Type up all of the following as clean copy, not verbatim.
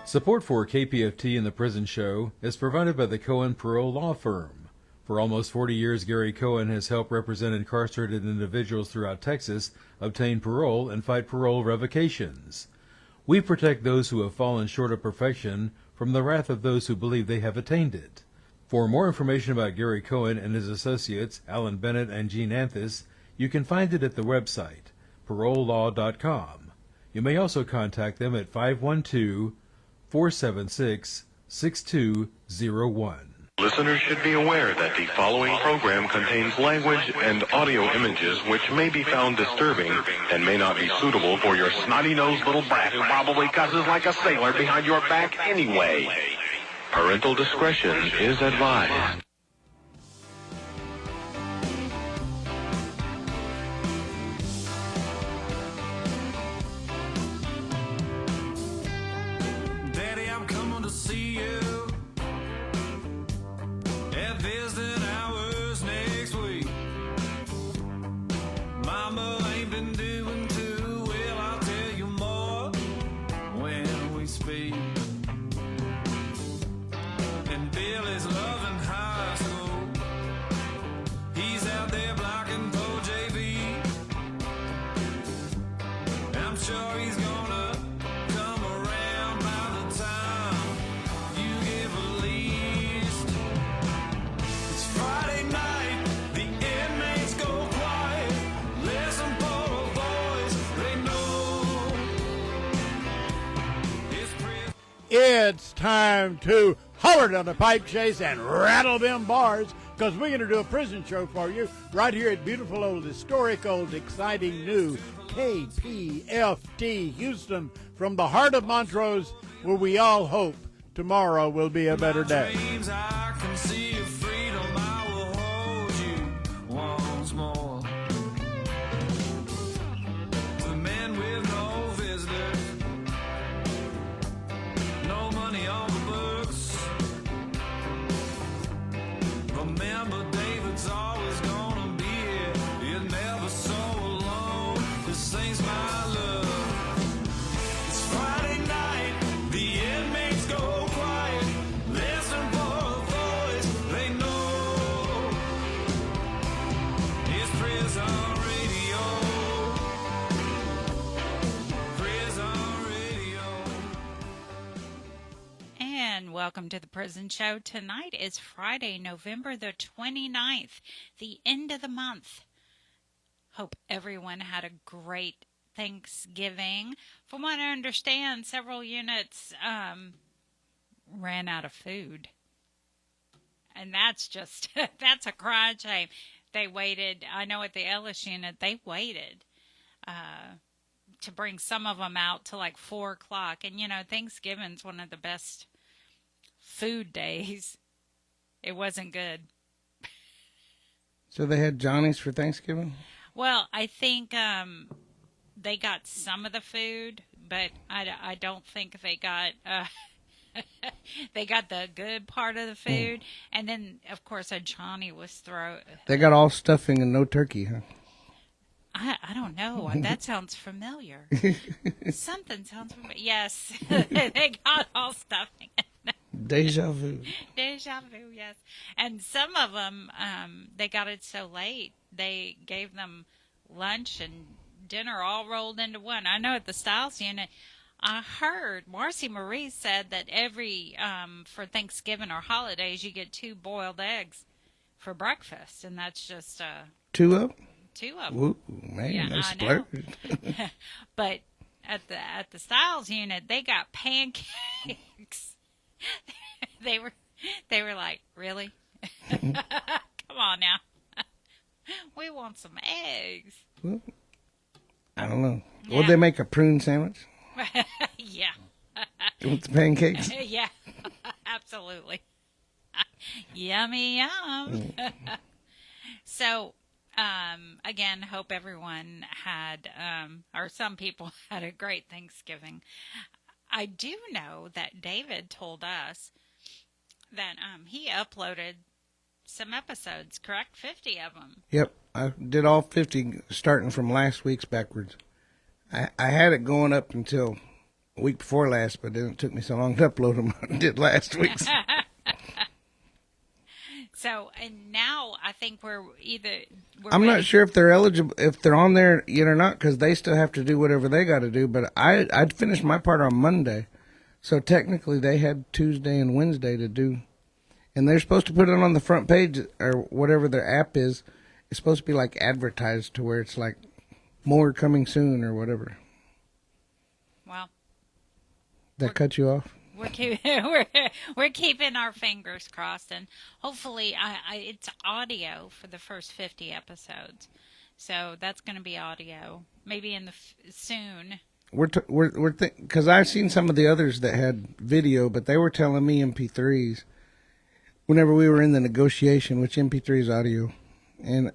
Support for KPFT and the Prison Show is provided by the Cohen Parole Law Firm. For almost 40 years, Gary Cohen has helped represent incarcerated individuals throughout Texas obtain parole and fight parole revocations. We protect those who have fallen short of perfection from the wrath of those who believe they have attained it. For more information about Gary Cohen and his associates, Alan Bennett and Gene Anthis, you can find it at the website, parolelaw.com. You may also contact them at 512-476-6201. Listeners should be aware that the following program contains language and audio images which may be found disturbing and may not be suitable for your snotty-nosed little brat who probably cusses like a sailor behind your back anyway. Parental discretion is advised. Daddy, I'm coming to see you at visiting hours next week. Mama ain't been doing too well, I'll tell you more when we speak. And Bill is loving high school. He's out there blocking for JV. I'm sure he's gonna come around by the time you get released. It's Friday night, the inmates go quiet. Listen for a voice they know. It's time to holler down the pipe chase and rattle them bars, because we're going to do a prison show for you right here at beautiful old, historic old, exciting new KPFT Houston, from the heart of Montrose, where we all hope tomorrow will be a better day. Dreams, I can see your freedom. I will hold you once more. The men with no visitors, no money on the books. Remember, David's always gonna be here. You're never so alone. This ain't my love. It's Friday night, the inmates go quiet. Listen for a voice they know. It's Prison Radio. Prison Radio. And welcome to the Prison Show. Tonight is Friday, November the 29th, the end of the month. Hope everyone had a great Thanksgiving. From what I understand, several units ran out of food. And that's just, that's a crying shame. They waited, I know at the Ellis unit, they waited to bring some of them out to like 4 o'clock. And, you know, Thanksgiving's one of the best food days. It wasn't good. So they had Johnny's for Thanksgiving? Well, I think they got some of the food, but I don't think they got they got the good part of the food. And then, of course, a Johnny was thrown. They got all stuffing and no turkey, huh? I don't know. That sounds familiar. Something sounds familiar. Yes, they got all stuffing. Deja vu. Deja vu, yes. And some of them, they got it so late, they gave them lunch and dinner all rolled into one. I know at the Styles unit, I heard Marcy Marie said that every, for Thanksgiving or holidays, you get 2 boiled eggs for breakfast. And that's just, 2 up? 2 of them. Woo, man, Yeah, they I splurged. But at the Styles unit, they got pancakes. They were like, really? Come on now. We want some eggs. Well, I don't know. Yeah. Would they make a prune sandwich Yeah. with the pancakes? Yeah. Absolutely. Yummy yum. So, again, hope everyone had, or some people had a great Thanksgiving. I do know that David told us that he uploaded some episodes, correct? 50 of them. Yep, I did all 50 starting from last week's backwards. I had it going up until week before last, but then it took me so long to upload them. I did last week's. So, and now I think I'm not sure if they're eligible, if they're on there yet or not, because they still have to do whatever they got to do. But I'd finished my part on Monday, so technically they had Tuesday and Wednesday to do, and they're supposed to put it on the front page or whatever their app is. It's supposed to be like advertised to where it's like more coming soon or whatever. Well, That cut you off? We're keeping our fingers crossed, and hopefully it's audio for the first 50 episodes. So that's going to be audio, maybe in the soon. Because I've seen some of the others that had video, but they were telling me MP3s. Whenever we were in the negotiation, which MP3 is audio, and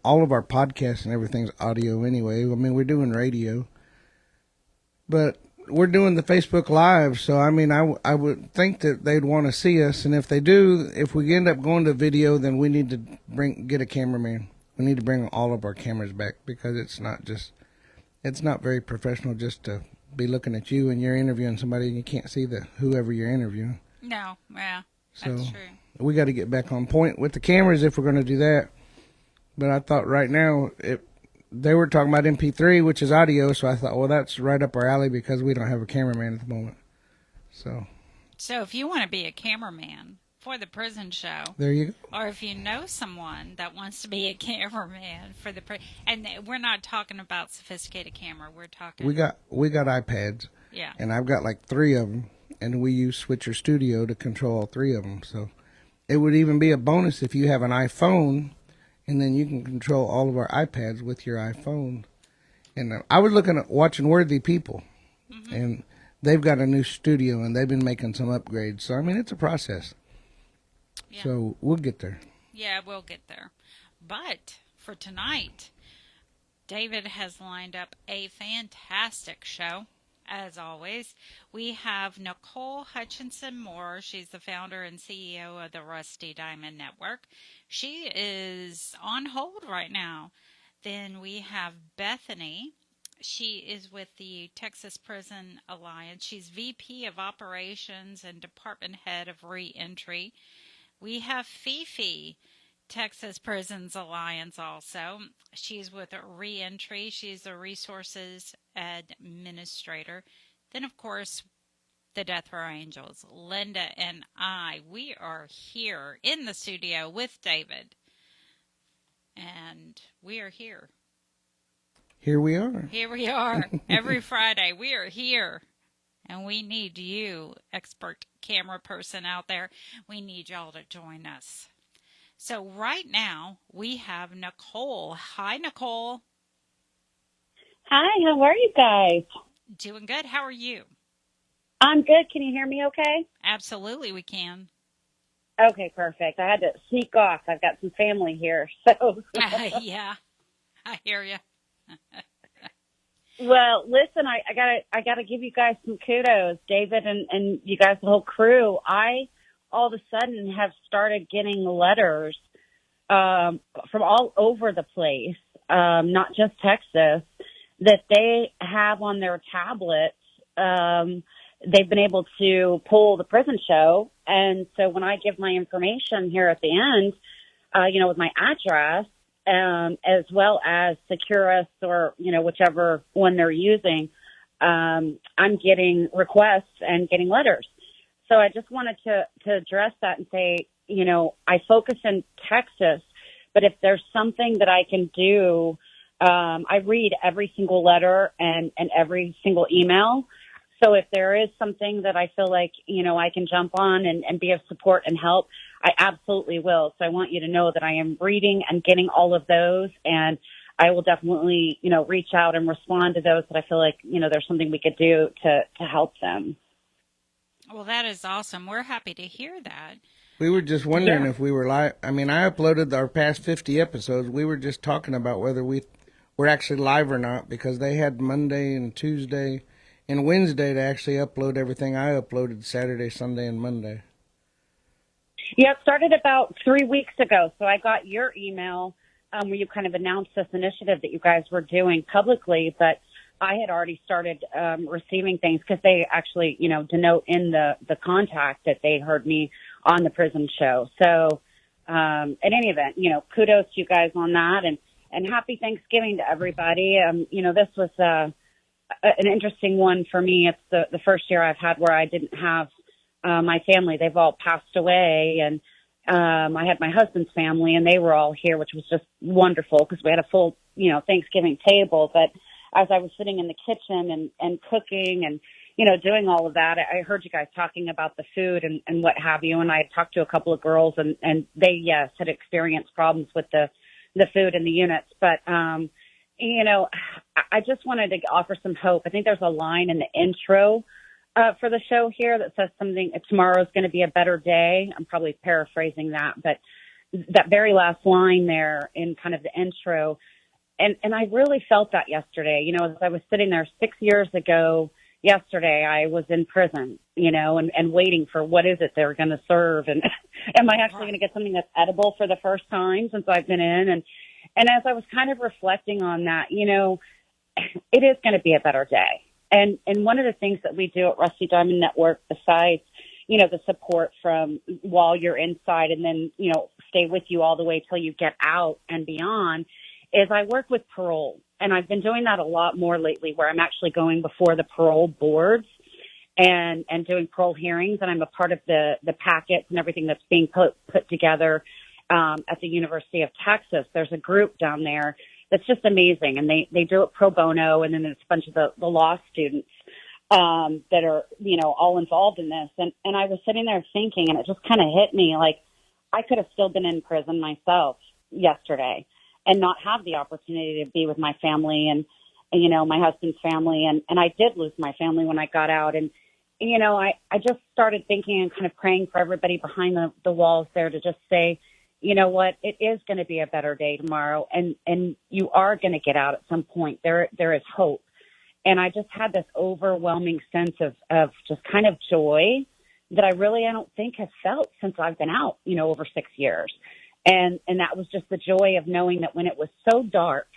all of our podcasts and everything's audio anyway. I mean, we're doing radio, but we're doing the Facebook Live, so I mean, I would think that they'd want to see us, and if they do, if we end up going to video, then we need to get a cameraman. We need to bring all of our cameras back, because it's not very professional just to be looking at you and you're interviewing somebody and you can't see whoever you're interviewing. No, yeah, so that's true. We got to get back on point with the cameras if we're going to do that. But I thought right now they were talking about MP3, which is audio, so I thought, well, that's right up our alley because we don't have a cameraman at the moment. So if you want to be a cameraman for the prison show, there you go. Or if you know someone that wants to be a cameraman for the and we're not talking about sophisticated camera, we're talking. We got iPads. Yeah. And I've got like 3 of them, and we use Switcher Studio to control all 3 of them. So it would even be a bonus if you have an iPhone. And then you can control all of our iPads with your iPhone. And I was looking at watching Worthy People, and they've got a new studio, and they've been making some upgrades. So, I mean, it's a process. Yeah. So we'll get there. Yeah, we'll get there. But for tonight, David has lined up a fantastic show. As always, we have Nicole Hutchison Moore. She's the founder and CEO of the Rusty Diamond Network. She is on hold right now. Then we have Bethany. She is with the Texas Prison Alliance. She's VP of Operations and Department Head of Reentry. We have Fefe, Texas Prisons Alliance also. She's with Reentry. She's the Resources Administrator. Then, of course, the Death Row Angels, Linda and I. We are here in the studio with David. And we are here. Here we are. Here we are. Every Friday, we are here. And we need you, expert camera person out there. We need y'all to join us. So right now, we have Nicole. Hi, Nicole. Hi, how are you guys? Doing good. How are you? I'm good. Can you hear me okay? Absolutely, we can. Okay, perfect. I had to sneak off. I've got some family here, so. Yeah, I hear you. Well, listen, I gotta give you guys some kudos, David and you guys, the whole crew. I all of a sudden have started getting letters from all over the place, not just Texas, that they have on their tablets. They've been able to pull the prison show. And so when I give my information here at the end, with my address, as well as Securus or, whichever one they're using, I'm getting requests and getting letters. So I just wanted to address that and say, I focus in Texas, but if there's something that I can do, I read every single letter and every single email. So if there is something that I feel like, I can jump on and be of support and help, I absolutely will. So I want you to know that I am reading and getting all of those, and I will definitely, reach out and respond to those that I feel like, there's something we could do to help them. Well, that is awesome. We're happy to hear that. We were just wondering if we were live. I mean, I uploaded our past 50 episodes. We were just talking about whether we were actually live or not, because they had Monday and Tuesday and Wednesday to actually upload everything. I uploaded Saturday, Sunday, and Monday. Yeah, it started about 3 weeks ago. So I got your email where you kind of announced this initiative that you guys were doing publicly. But I had already started receiving things because they actually, denote in the contact that they heard me on the prison show. So, in any event, kudos to you guys on that, and happy Thanksgiving to everybody. This was an interesting one for me. It's the first year I've had where I didn't have my family. They've all passed away, and I had my husband's family, and they were all here, which was just wonderful because we had a full, Thanksgiving table. But as I was sitting in the kitchen and cooking and, doing all of that, I heard you guys talking about the food and what have you. And I had talked to a couple of girls, and they, yes, had experienced problems with the food in the units. But, I just wanted to offer some hope. I think there's a line in the intro for the show here that says something, tomorrow's going to be a better day. I'm probably paraphrasing that, but that very last line there in kind of the intro. And I really felt that yesterday, as I was sitting there 6 years ago, yesterday, I was in prison, and waiting for what is it they're going to serve. And am I actually going to get something that's edible for the first time since I've been in? And as I was kind of reflecting on that, it is going to be a better day. And one of the things that we do at Rusty Diamond Network, besides, the support from while you're inside and then, stay with you all the way till you get out and beyond, is I work with parole. And I've been doing that a lot more lately, where I'm actually going before the parole boards and doing parole hearings. And I'm a part of the packets and everything that's being put together at the University of Texas. There's a group down there that's just amazing. And they do it pro bono. And then there's a bunch of the law students that are, all involved in this. And I was sitting there thinking, and it just kind of hit me, like, I could have still been in prison myself yesterday and not have the opportunity to be with my family and my husband's family. And I did lose my family when I got out. And, I just started thinking and kind of praying for everybody behind the walls there to just say, you know what, it is going to be a better day tomorrow. And you are going to get out at some point. There is hope. And I just had this overwhelming sense of just kind of joy that I don't think have felt since I've been out, over 6 years. And that was just the joy of knowing that when it was so dark,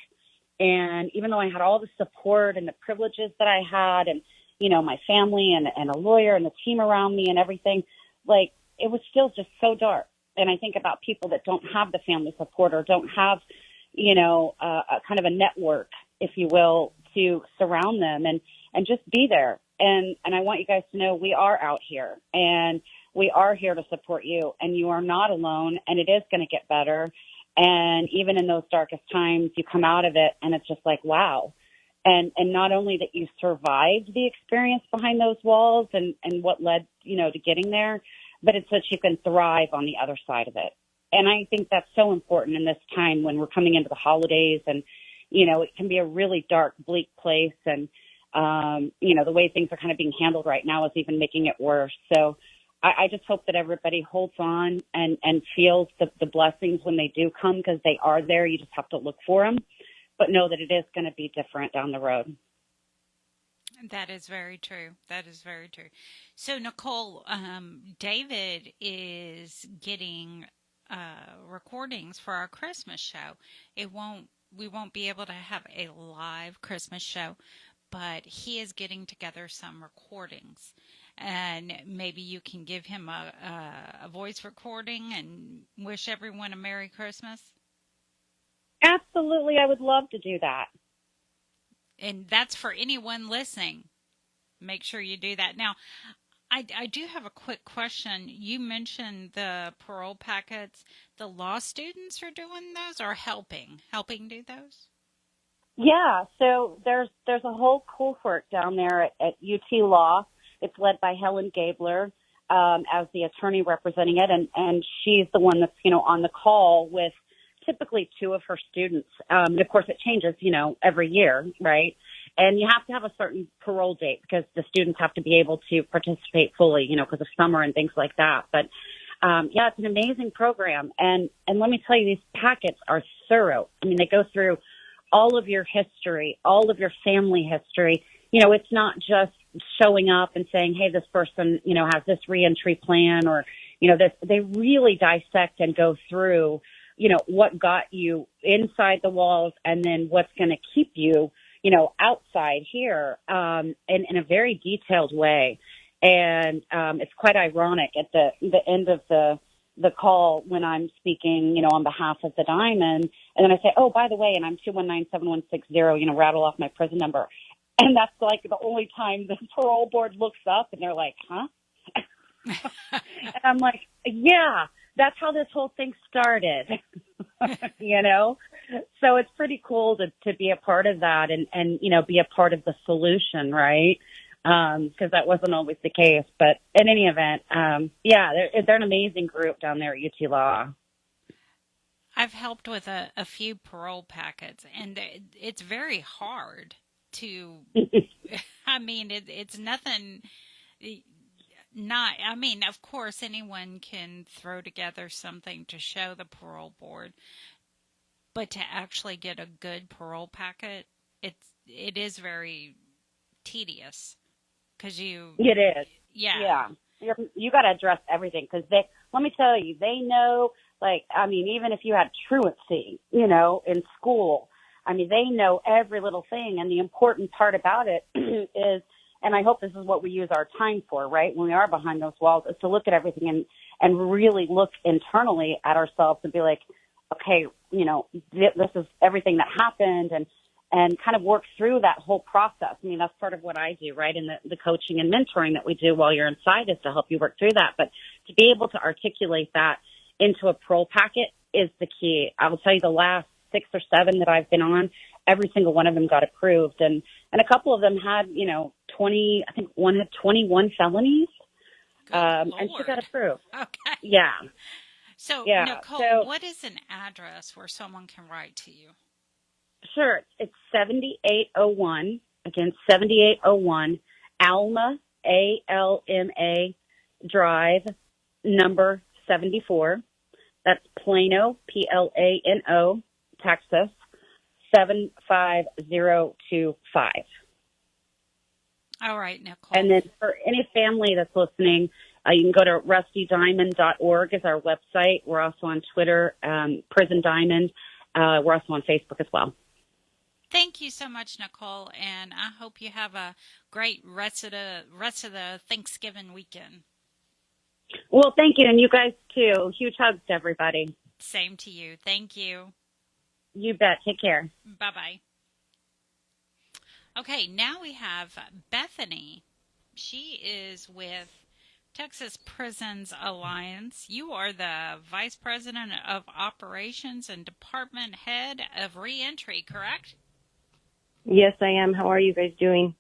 and even though I had all the support and the privileges that I had and, my family and a lawyer and the team around me and everything, like, it was still just so dark. And I think about people that don't have the family support or don't have, a kind of a network, if you will, to surround them and just be there. And I want you guys to know we are out here and we are here to support you, and you are not alone, and it is going to get better. And even in those darkest times, you come out of it and it's just like, wow. And not only that you survived the experience behind those walls and what led, to getting there, but it's that you can thrive on the other side of it. And I think that's so important in this time when we're coming into the holidays and, it can be a really dark, bleak place. And, the way things are kind of being handled right now is even making it worse. So I just hope that everybody holds on and feels the blessings when they do come, because they are there. You just have to look for them, but know that it is going to be different down the road. That is very true. That is very true. So, Nicole, David is getting recordings for our Christmas show. We won't be able to have a live Christmas show, but he is getting together some recordings. And maybe you can give him a voice recording and wish everyone a Merry Christmas. Absolutely. I would love to do that. And that's for anyone listening. Make sure you do that. Now, I do have a quick question. You mentioned the parole packets. The law students are doing those or helping do those? Yeah. So there's a whole cohort down there at UT Law. It's led by Helen Gabler as the attorney representing it, and she's the one that's on the call with typically two of her students. And of course, it changes every year, right? And you have to have a certain parole date because the students have to be able to participate fully, because of summer and things like that. But yeah, it's an amazing program, and let me tell you, these packets are thorough. I mean, they go through all of your history, all of your family history. It's not just showing up and saying, hey, this person, has this reentry plan or, this. They really dissect and go through, what got you inside the walls and then what's going to keep you, outside here, in a very detailed way. And it's quite ironic at the end of the call when I'm speaking, on behalf of the Diamond, and then I say, oh, by the way, and I'm 219-7160, rattle off my prison number. And that's like the only time the parole board looks up and they're like, huh? And I'm like, yeah, that's how this whole thing started, So it's pretty cool to be a part of that and be a part of the solution, right? Because that wasn't always the case. But in any event, they're an amazing group down there at UT Law. I've helped with a few parole packets, and it's very hard to, I mean, it's nothing, of course, anyone can throw together something to show the parole board, but to actually get a good parole packet, it is very tedious. It is. Yeah. You got to address everything because let me tell you, they know, even if you had truancy, in school, they know every little thing. And the important part about it is, and I hope this is what we use our time for, right? When we are behind those walls, is to look at everything and really look internally at ourselves and be like, okay, this is everything that happened and kind of work through that whole process. That's part of what I do, right? And the coaching and mentoring that we do while you're inside is to help you work through that. But to be able to articulate that into a parole packet is the key. I will tell you the last 6 or 7 that I've been on, every single one of them got approved. And a couple of them had, 20, I think one had 21 felonies. And she got approved. Okay. Yeah. So, Nicole, what is an address where someone can write to you? Sure. It's 7801, again, 7801 Alma, ALMA Drive, number 74. That's Plano, PLANO, Texas, 75025. All right, Nicole. And then for any family that's listening, you can go to rustydiamond.org is our website. We're also on Twitter, Prison Diamond. We're also on Facebook as well. Thank you so much, Nicole, and I hope you have a great rest of the Thanksgiving weekend. Well, thank you, and you guys too. Huge hugs to everybody. Same to you. Thank you. You bet. Take care. Bye-bye. Okay, now we have Bethanie. She is with Texas Prisons Alliance. You are the Vice President of Operations and Department Head of Reentry, correct? Yes, I am. How are you guys doing?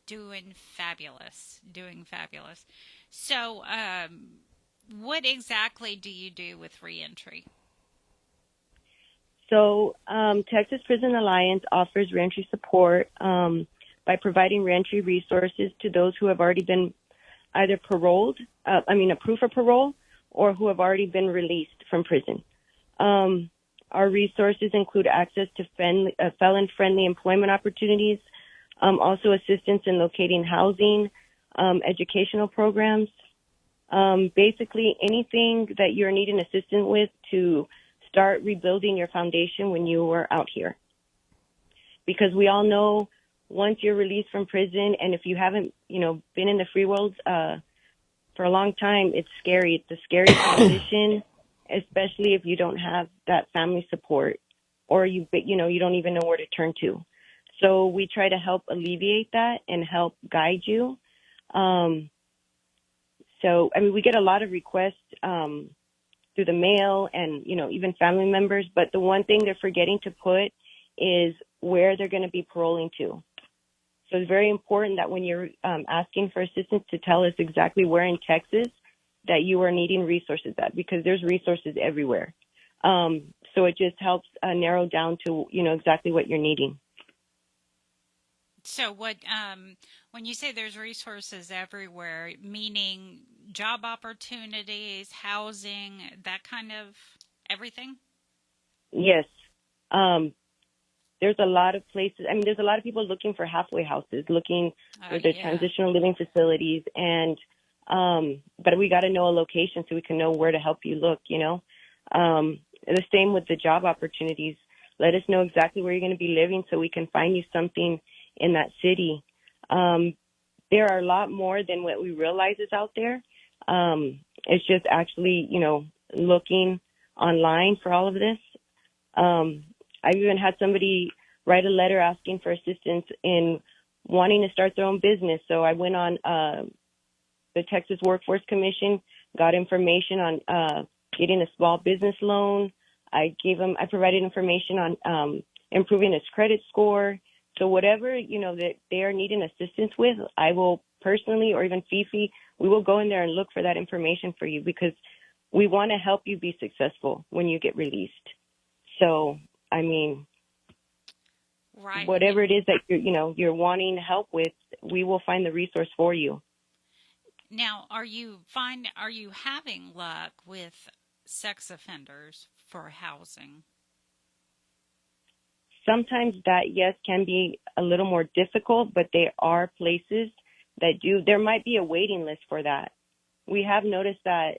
Doing fabulous. So, what exactly do you do with reentry? So, Texas Prison Alliance offers reentry support by providing reentry resources to those who have already been either approved for parole, or who have already been released from prison. Our resources include access to felon-friendly employment opportunities, also assistance in locating housing, educational programs, basically anything that you're needing assistance with to start rebuilding your foundation when you were out here. Because we all know once you're released from prison, and if you haven't, been in the free world for a long time, it's scary. It's a scary transition, especially if you don't have that family support, or you don't even know where to turn to. So we try to help alleviate that and help guide you. We get a lot of requests through the mail and, even family members. But the one thing they're forgetting to put is where they're going to be paroling to. So it's very important that when you're asking for assistance to tell us exactly where in Texas that you are needing resources at, because there's resources everywhere. So it just helps narrow down to, exactly what you're needing. So what, when you say there's resources everywhere, meaning job opportunities, housing, that kind of everything? Yes. There's a lot of places. There's a lot of people looking for halfway houses, looking for the transitional living facilities. And, but we got to know a location so we can know where to help you look, The same with the job opportunities. let us know exactly where you're going to be living so we can find you something in that city. There are a lot more than what we realize is out there. It's just actually, looking online for all of this. I've even had somebody write a letter asking for assistance in wanting to start their own business. So I went on the Texas Workforce Commission, got information on getting a small business loan. I provided information on improving his credit score. So whatever, that they are needing assistance with, I will personally, or even Fefe, we will go in there and look for that information for you, because we want to help you be successful when you get released. So, I mean, Right. whatever it is that you're wanting help with, we will find the resource for you. Now, are you having luck with sex offenders for housing? Sometimes that, yes, can be a little more difficult, but there are places that do. There might be a waiting list for that. We have noticed that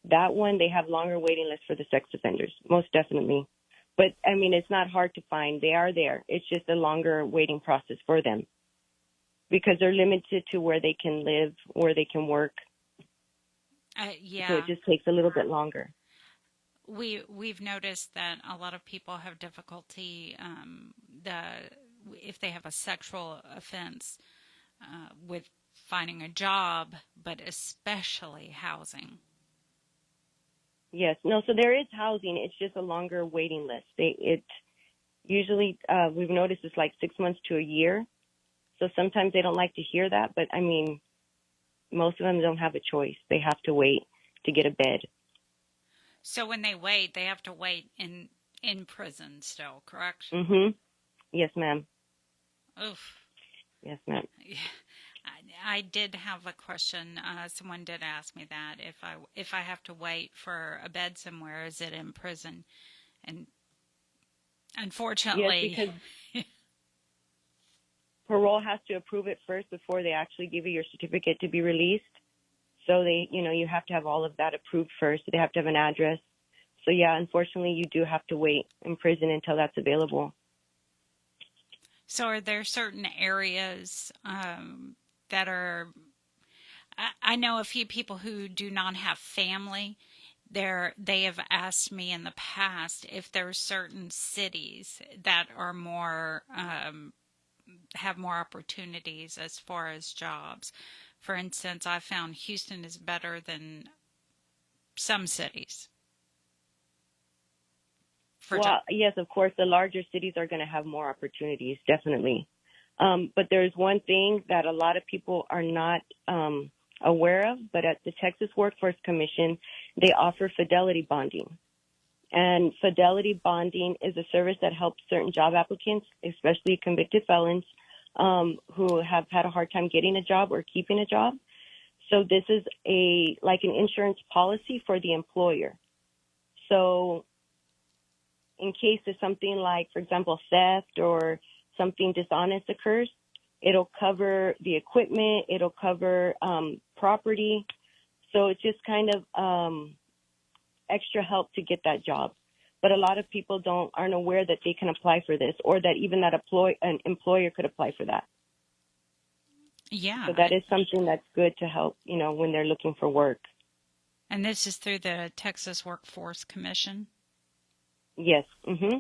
that one, they have longer waiting lists for the sex offenders, most definitely. But, I mean, it's not hard to find. They are there. It's just a longer waiting process for them because they're limited to where they can live, where they can work. Yeah. So it just takes a little bit longer. We've noticed that a lot of people have difficulty if they have a sexual offense with finding a job, but especially housing. Yes. No, so there is housing. It's just a longer waiting list. Usually we've noticed it's like 6 months to a year. So sometimes they don't like to hear that, but I mean, most of them don't have a choice. They have to wait to get a bed. So when they wait, they have to wait in prison still, correct? Mm-hmm. Yes, ma'am. Oof. Yes, ma'am. I did have a question. Someone did ask me that if I have to wait for a bed somewhere, is it in prison? And unfortunately, yes, because parole has to approve it first before they actually give you your certificate to be released. So you have to have all of that approved first. They have to have an address. So yeah, unfortunately, you do have to wait in prison until that's available. So are there certain areas that are, I know a few people who do not have family. They have asked me in the past if there are certain cities that are more, have more opportunities as far as jobs. For instance, I found Houston is better than some cities. Yes, of course, the larger cities are going to have more opportunities, definitely. But there's one thing that a lot of people are not aware of, but at the Texas Workforce Commission, they offer fidelity bonding. And fidelity bonding is a service that helps certain job applicants, especially convicted felons, who have had a hard time getting a job or keeping a job. So this is like an insurance policy for the employer. So in case of something like, for example, theft or something dishonest occurs, it'll cover the equipment, it'll cover property. So it's just kind of extra help to get that job. But a lot of people aren't aware that they can apply for this, or that even that an employer could apply for that. Yeah. So that is something that's good to help, when they're looking for work. And this is through the Texas Workforce Commission? Yes. Mm-hmm.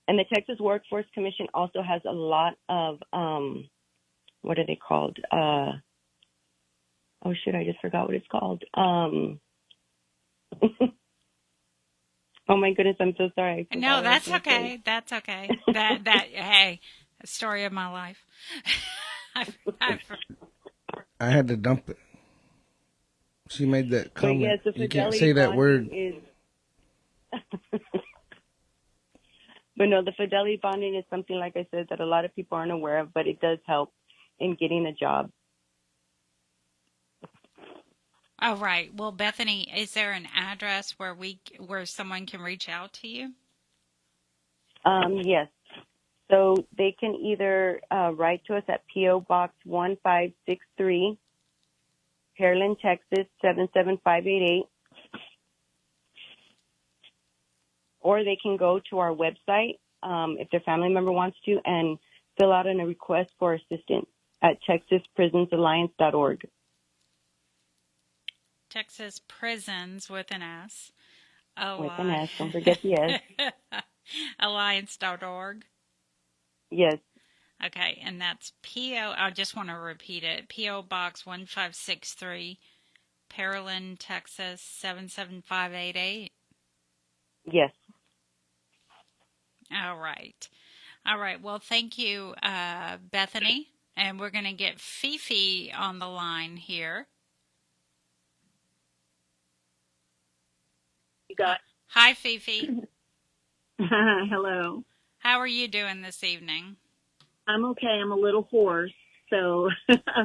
And the Texas Workforce Commission also has a lot of, what are they called? Oh, shoot, I just forgot what it's called. Oh my goodness, I'm so sorry. No, that's okay. That's okay. Hey, a story of my life. I had to dump it. She made that comment. Yes, you can't say that word. But no, the fidelity bonding is something, like I said, that a lot of people aren't aware of, but it does help in getting a job. Oh, right. Well, Bethany, is there an address where someone can reach out to you? Yes. So they can either write to us at P.O. Box 1563, Pearland, Texas 77588. or they can go to our website if their family member wants to and fill out a request for assistance at texasprisonsalliance.org. Texas Prisons with an S. With an S, don't forget the S. Alliance.org. Yes. Okay, and that's I just want to repeat it. P.O. Box 1563, Pearland, Texas 77588. Yes. All right. All right. Well, thank you, Bethany. And we're going to get Fefe on the line here. You got. Hi, Fefe. Hello. How are you doing this evening? I'm okay. I'm a little hoarse, so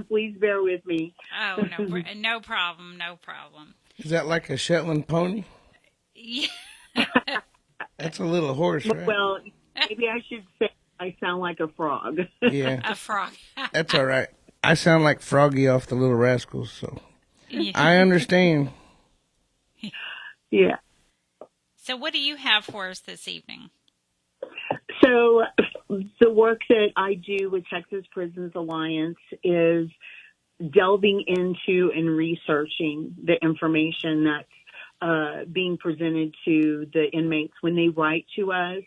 please bear with me. Oh, no problem. No problem. Is that like a Shetland pony? Yeah. That's a little hoarse, right? Well, maybe I should say I sound like a frog. Yeah. A frog. That's all right. I sound like Froggy off the Little Rascals, so Yeah. I understand. Yeah. So what do you have for us this evening? So the work that I do with Texas Prisons Alliance is delving into and researching the information that's being presented to the inmates when they write to us.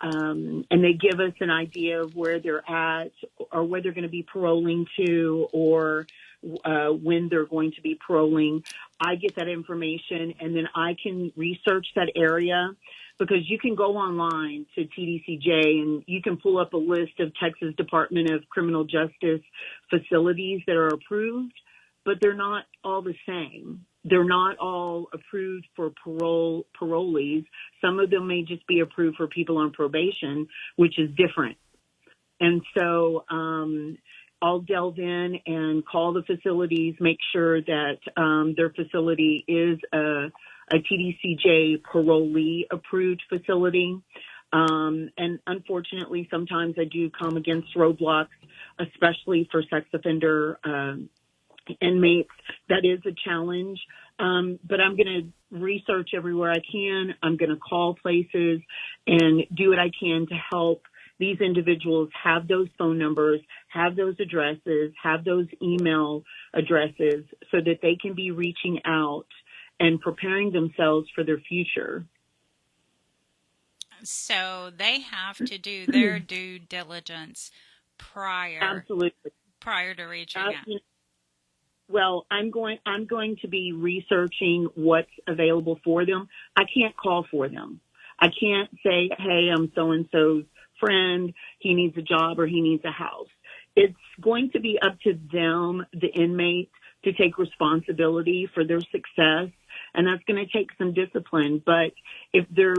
And they give us an idea of where they're at or where they're going to be paroling to or when they're going to be paroling. I get that information and then I can research that area because you can go online to TDCJ and you can pull up a list of Texas Department of Criminal Justice facilities that are approved, but they're not all the same. They're not all approved for parolees. Some of them may just be approved for people on probation, which is different. And so I'll delve in and call the facilities, make sure that their facility is a TDCJ parolee approved facility. And unfortunately, sometimes I do come against roadblocks, especially for sex offender inmates. That is a challenge. But I'm going to research everywhere I can. I'm going to call places and do what I can to help these individuals have those phone numbers, have those addresses, have those email addresses so that they can be reaching out and preparing themselves for their future. So they have to do their due diligence prior to reaching out. Well, I'm going to be researching what's available for them. I can't call for them. I can't say, hey, I'm so-and-so's friend. He needs a job or he needs a house. It's going to be up to them, the inmates, to take responsibility for their success. And that's going to take some discipline. But if they're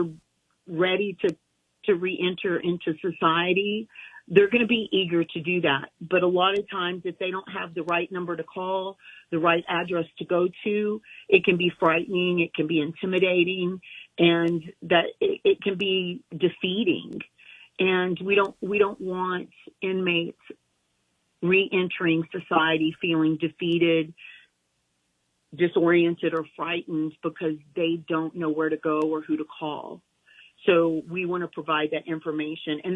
ready to re-enter into society, they're going to be eager to do that. But a lot of times, if they don't have the right number to call, the right address to go to, it can be frightening, it can be intimidating, and that it can be defeating. And we don't want inmates re-entering society feeling defeated, disoriented, or frightened because they don't know where to go or who to call. So we want to provide that information. And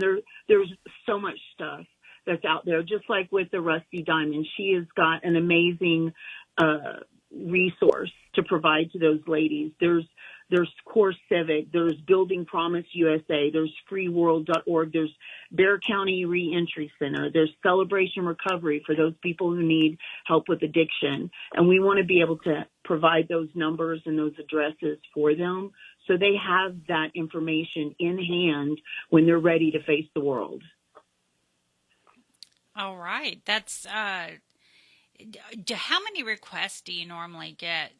there's so much stuff that's out there, just like with the Rusty Diamond. She has got an amazing resource to provide to those ladies. There's Core Civic, there's Building Promise USA, there's freeworld.org, there's Bear County Reentry Center, there's Celebration Recovery for those people who need help with addiction. And we want to be able to provide those numbers and those addresses for them so they have that information in hand when they're ready to face the world. All right. That's how many requests do you normally get?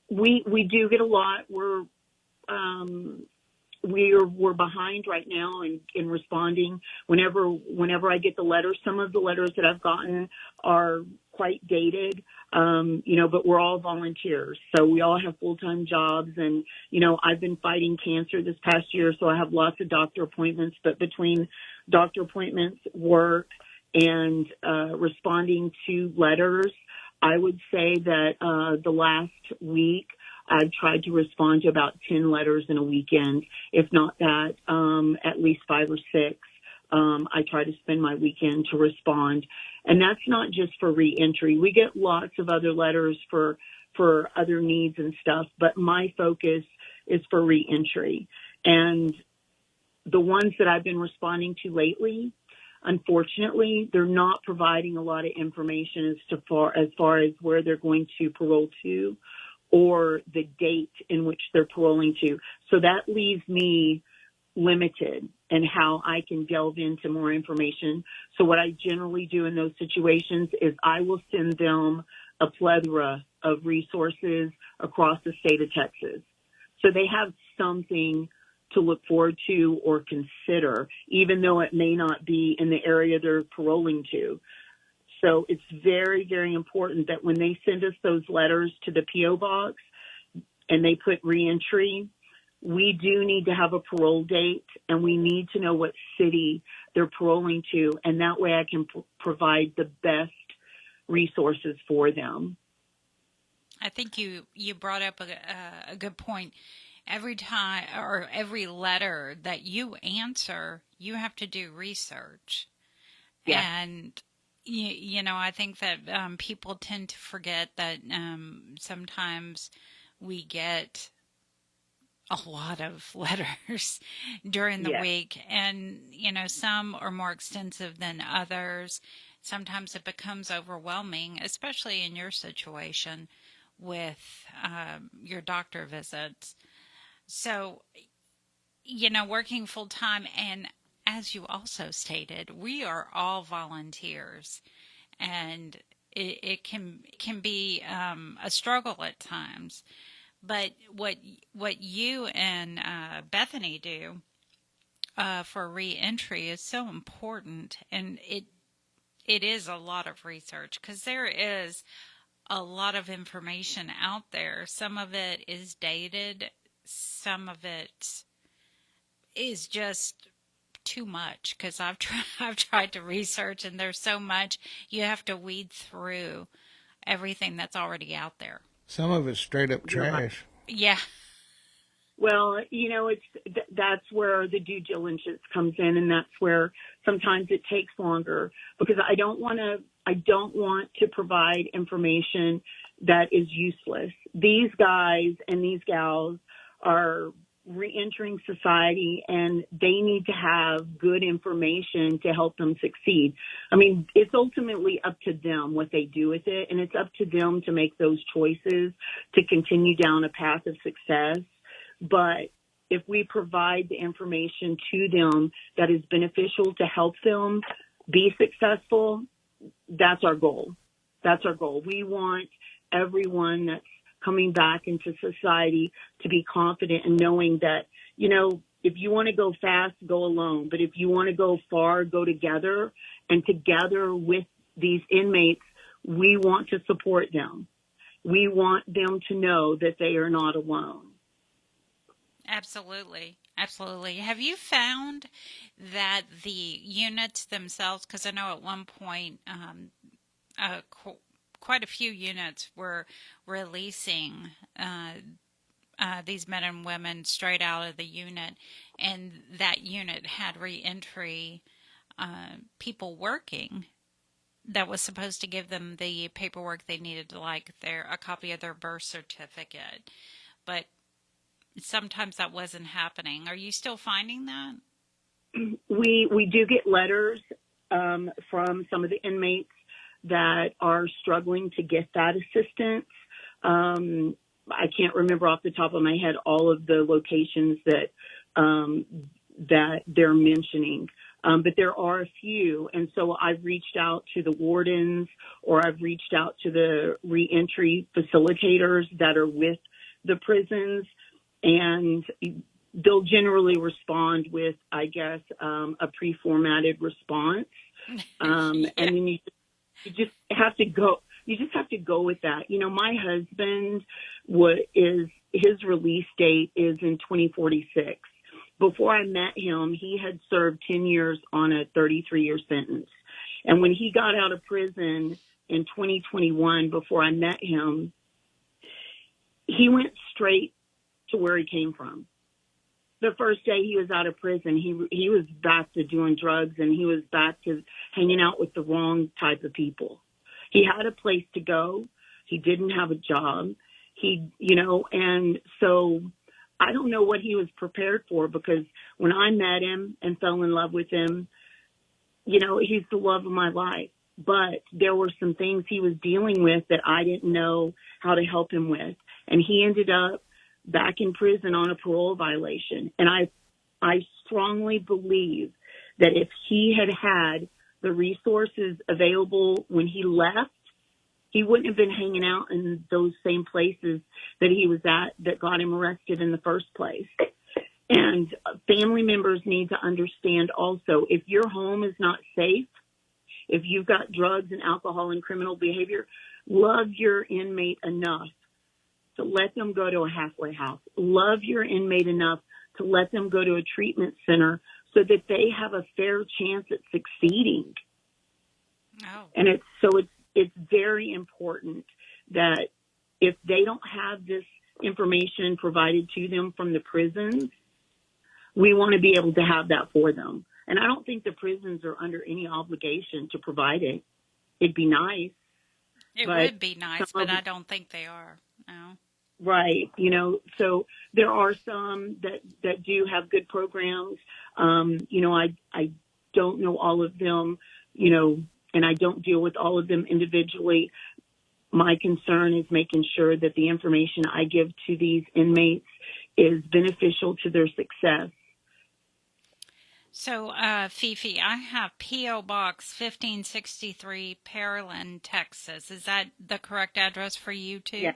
We do get a lot. We're behind right now in responding. Whenever I get the letters, some of the letters that I've gotten are quite dated, but we're all volunteers. So we all have full-time jobs. And, I've been fighting cancer this past year, so I have lots of doctor appointments. But between doctor appointments, work, and responding to letters, I would say that the last week I've tried to respond to about 10 letters in a weekend. If not that, at least 5 or 6. I try to spend my weekend to respond. And that's not just for reentry. We get lots of other letters for other needs and stuff, but my focus is for reentry. And the ones that I've been responding to lately, unfortunately, they're not providing a lot of information as far as where they're going to parole to or the date in which they're paroling to. So that leaves me limited in how I can delve into more information. So what I generally do in those situations is I will send them a plethora of resources across the state of Texas. So they have something to look forward to or consider, even though it may not be in the area they're paroling to. So it's very, very important that when they send us those letters to the P.O. box and they put reentry, we do need to have a parole date, and we need to know what city they're paroling to, and that way I can provide the best resources for them. I think you brought up a good point. Every time or every letter that you answer, you have to do research. Yeah. And, you know, I think that people tend to forget that sometimes we get a lot of letters during the week. And, you know, some are more extensive than others. Sometimes it becomes overwhelming, especially in your situation with your doctor visits. So, you know, working full time, and as you also stated, we are all volunteers, and it can be a struggle at times. But what you and Bethany do for reentry is so important, and it is a lot of research, because there is a lot of information out there. Some of it is dated. Some of it is just too much, because I've tried to research, and there's so much. You have to weed through everything that's already out there. Some of it's straight up trash. Yeah. Well, you know, that's where the due diligence comes in, and that's where sometimes it takes longer, because I don't want to provide information that is useless. These guys and these gals are reentering society, and they need to have good information to help them succeed. I mean, it's ultimately up to them what they do with it, and it's up to them to make those choices to continue down a path of success. But if we provide the information to them that is beneficial to help them be successful, that's our goal. That's our goal. We want everyone that's coming back into society to be confident and knowing that, you know, if you want to go fast, go alone. But if you want to go far, go together. And together with these inmates, we want to support them. We want them to know that they are not alone. Absolutely. Absolutely. Have you found that the units themselves, because I know at one point quite a few units were releasing these men and women straight out of the unit, and that unit had reentry people working that was supposed to give them the paperwork they needed, like a copy of their birth certificate. But sometimes that wasn't happening. Are you still finding that? We do get letters from some of the inmates that are struggling to get that assistance. I can't remember off the top of my head all of the locations that they're mentioning. But there are a few. And so I've reached out to the wardens, or I've reached out to the reentry facilitators that are with the prisons, and they'll generally respond with, I guess, a pre-formatted response. And then you just have to go. You just have to go with that. You know, my husband, his release date is in 2046. Before I met him, he had served 10 years on a 33-year sentence. And when he got out of prison in 2021, before I met him, he went straight to where he came from. The first day he was out of prison, he was back to doing drugs, and he was back to hanging out with the wrong type of people. He had a place to go. He didn't have a job. And so I don't know what he was prepared for, because when I met him and fell in love with him, he's the love of my life. But there were some things he was dealing with that I didn't know how to help him with. And he ended up back in prison on a parole violation. And I strongly believe that if he had the resources available when he left, he wouldn't have been hanging out in those same places that he was at that got him arrested in the first place. And family members need to understand also, if your home is not safe, if you've got drugs and alcohol and criminal behavior, love your inmate enough to let them go to a halfway house. Love your inmate enough to let them go to a treatment center so that they have a fair chance at succeeding. Oh. And it's very important that if they don't have this information provided to them from the prisons, we want to be able to have that for them. And I don't think the prisons are under any obligation to provide it. It'd be nice. It would be nice, but I don't think they are. No. Right. So there are some that do have good programs. I don't know all of them, and I don't deal with all of them individually. My concern is making sure that the information I give to these inmates is beneficial to their success. So, Fefe, I have P.O. Box 1563, Pearland, Texas. Is that the correct address for you, too?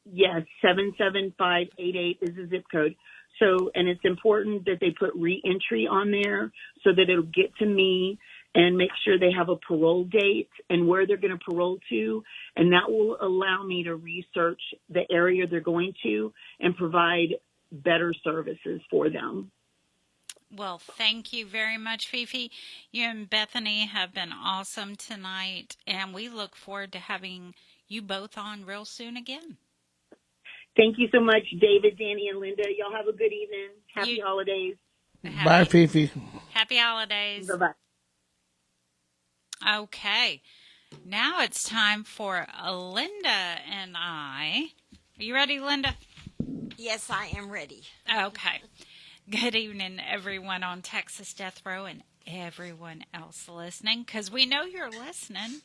Yes, 77588 is the zip code. So, and it's important that they put re-entry on there so that it'll get to me and make sure they have a parole date and where they're going to parole to. And that will allow me to research the area they're going to and provide better services for them. Well, thank you very much, Fefe. You and Bethany have been awesome tonight, and we look forward to having you both on real soon again. Thank you so much, David, Danny, and Linda. Y'all have a good evening. Happy holidays. Bye, Fefe. Happy holidays. Bye-bye. Okay. Now it's time for Linda and I. Are you ready, Linda? Yes, I am ready. Okay. Good evening, everyone on Texas Death Row and everyone else listening, because we know you're listening.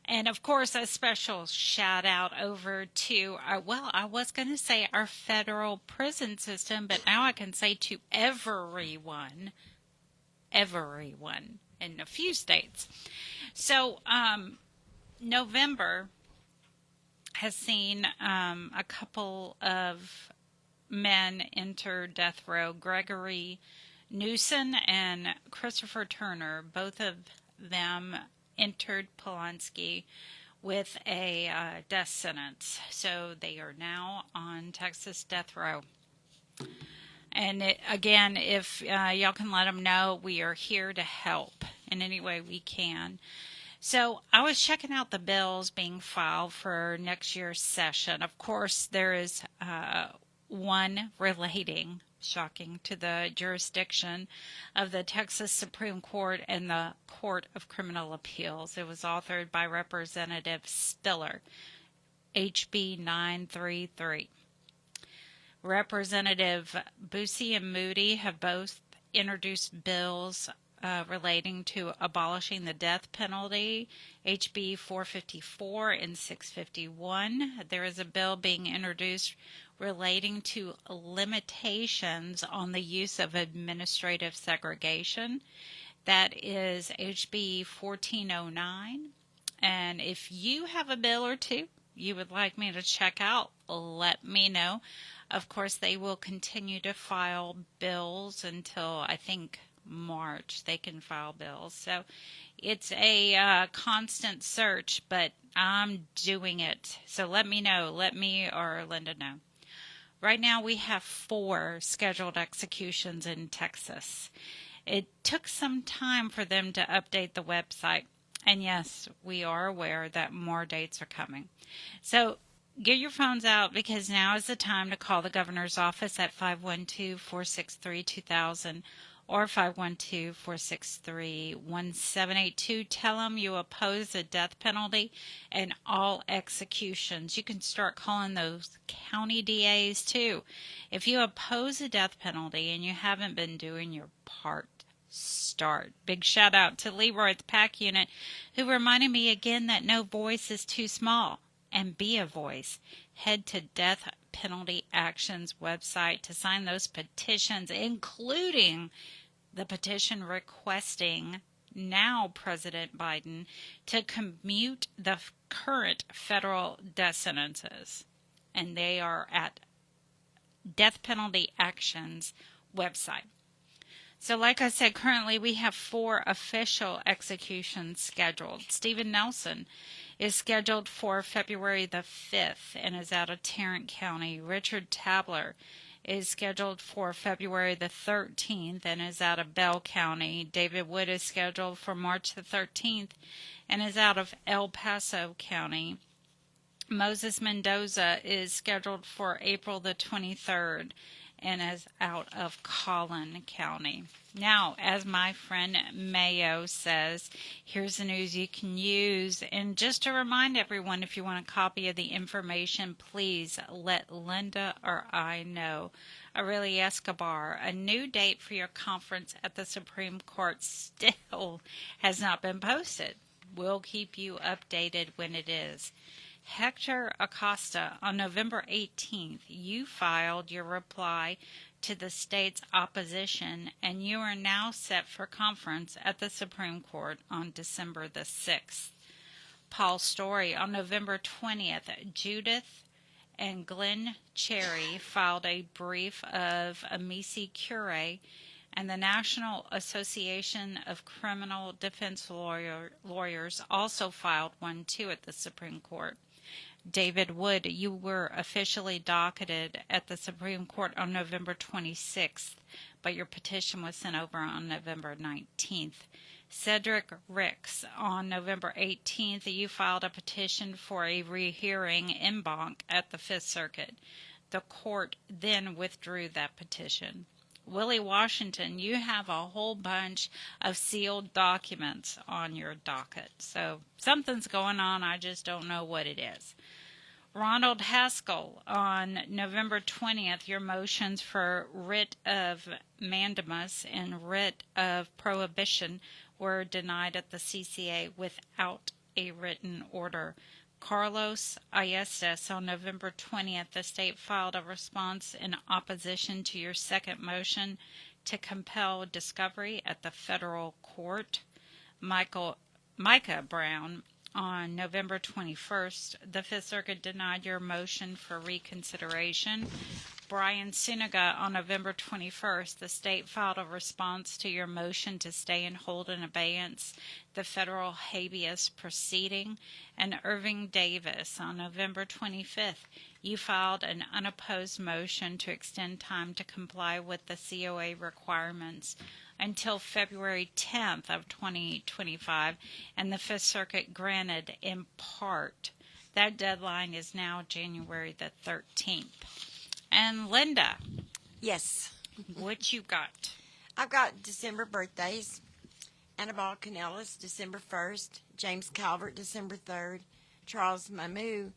And, of course, a special shout-out over to, I was going to say our federal prison system, but now I can say to everyone in a few states. So, November has seen a couple of men enter death row, Gregory Newsom and Christopher Turner. Both of them entered Polanski with a death sentence. So they are now on Texas death row. And again, if y'all can let them know, we are here to help in any way we can. So I was checking out the bills being filed for next year's session. Of course, there is one relating, shocking, to the jurisdiction of the Texas Supreme Court and the Court of Criminal Appeals. It was authored by Representative Spiller, HB 933. Representative Busey and Moody have both introduced bills relating to abolishing the death penalty, HB 454 and 651. There is a bill being introduced relating to limitations on the use of administrative segregation. That is HB 1409. And if you have a bill or two you would like me to check out, let me know. Of course, they will continue to file bills until, I think, March. They can file bills. So it's a constant search, but I'm doing it. So let me know. Let me or Linda know. Right now we have 4 scheduled executions in Texas. It took some time for them to update the website. And yes, we are aware that more dates are coming. So get your phones out because now is the time to call the governor's office at 512-463-2000 or 512-463-1782. Tell them you oppose the death penalty and all executions. You can start calling those county DAs too. If you oppose the death penalty and you haven't been doing your part, start. Big shout out to Leroy at the PAC unit who reminded me again that no voice is too small. And be a voice. Head to Death Penalty Action's website to sign those petitions, including the petition requesting now President Biden to commute the current federal death sentences. And they are at Death Penalty Action's website. So like I said, currently we have 4 official executions scheduled. Stephen Nelson is scheduled for February the 5th and is out of Tarrant County. Richard Tabler is scheduled for February the 13th and is out of Bell County. David Wood is scheduled for March the 13th and is out of El Paso County. Moses Mendoza is scheduled for April the 23rd and is out of Collin County. Now, as my friend Mayo says, here's the news you can use. And just to remind everyone, if you want a copy of the information, please let Linda or I know. Aurelia Escobar, a new date for your conference at the Supreme Court still has not been posted. We'll keep you updated when it is. Hector Acosta, on November 18th, you filed your reply to the state's opposition, and you are now set for conference at the Supreme Court on December the 6th. Paul Story, on November 20th, Judith and Glenn Cherry filed a brief of amici curiae, and the National Association of Criminal Defense Lawyers also filed one too at the Supreme Court. David Wood, you were officially docketed at the Supreme Court on November 26th, but your petition was sent over on November 19th. Cedric Ricks, on November 18th, you filed a petition for a rehearing en banc at the Fifth Circuit. The court then withdrew that petition. Willie Washington, you have a whole bunch of sealed documents on your docket. So something's going on. I just don't know what it is. Ronald Haskell, on November 20th, your motions for writ of mandamus and writ of prohibition were denied at the CCA without a written order. Carlos Ayestas, on November 20th, the state filed a response in opposition to your second motion to compel discovery at the federal court. Micah Brown, on November 21st, the Fifth Circuit denied your motion for reconsideration. Brian Suniga, on November 21st, the state filed a response to your motion to stay and hold in abeyance the federal habeas proceeding. And Irving Davis, on November 25th, you filed an unopposed motion to extend time to comply with the COA requirements until February 10th of 2025, and the Fifth Circuit granted in part. That deadline is now January the 13th. And Linda, Yes. what you got? I've got December birthdays. Annabelle Canellis, December 1st. James Calvert, December 3rd. Charles Mamu,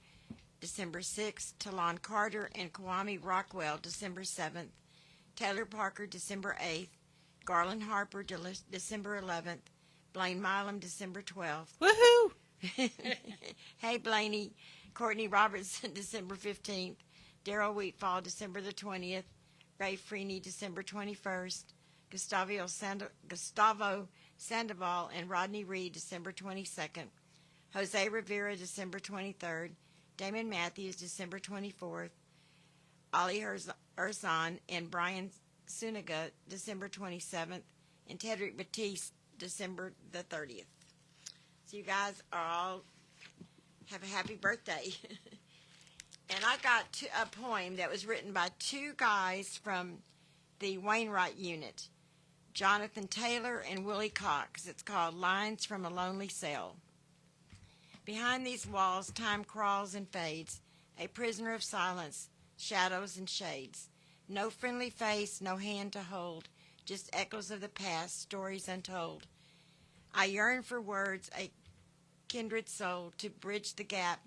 December 6th. Talon Carter and Kwame Rockwell, December 7th. Taylor Parker, December 8th. Garland Harper, December 11th. Blaine Milam, December 12th. Woohoo! Hey, Blaney. Courtney Robertson, December 15th. Daryl Wheatfall, December the 20th. Ray Freeney, December 21st. Gustavo Sandoval and Rodney Reed, December 22nd. Jose Rivera, December 23rd. Damon Matthews, December 24th. Ali Erzan and Brian Suniga, December 27th. And Tedrick Batiste, December the 30th. So you guys are all have a happy birthday. And I got a poem that was written by 2 guys from the Wainwright Unit, Jonathan Taylor and Willie Cox. It's called Lines from a Lonely Cell. Behind these walls, time crawls and fades, a prisoner of silence, shadows and shades. No friendly face, no hand to hold, just echoes of the past, stories untold. I yearn for words, a kindred soul, to bridge the gap,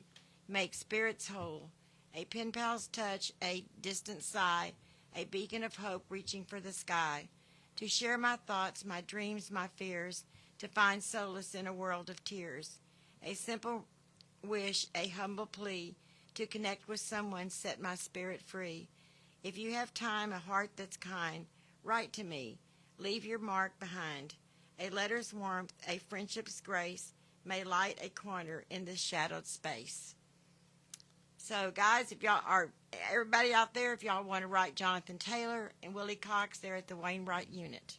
make spirits whole. A pen pal's touch, a distant sigh, a beacon of hope reaching for the sky. To share my thoughts, my dreams, my fears, to find solace in a world of tears. A simple wish, a humble plea, to connect with someone, set my spirit free. If you have time, a heart that's kind, write to me, leave your mark behind. A letter's warmth, a friendship's grace, may light a corner in this shadowed space. So, guys, if y'all are, everybody out there, if y'all want to write Jonathan Taylor and Willie Cox, they're at the Wainwright Unit.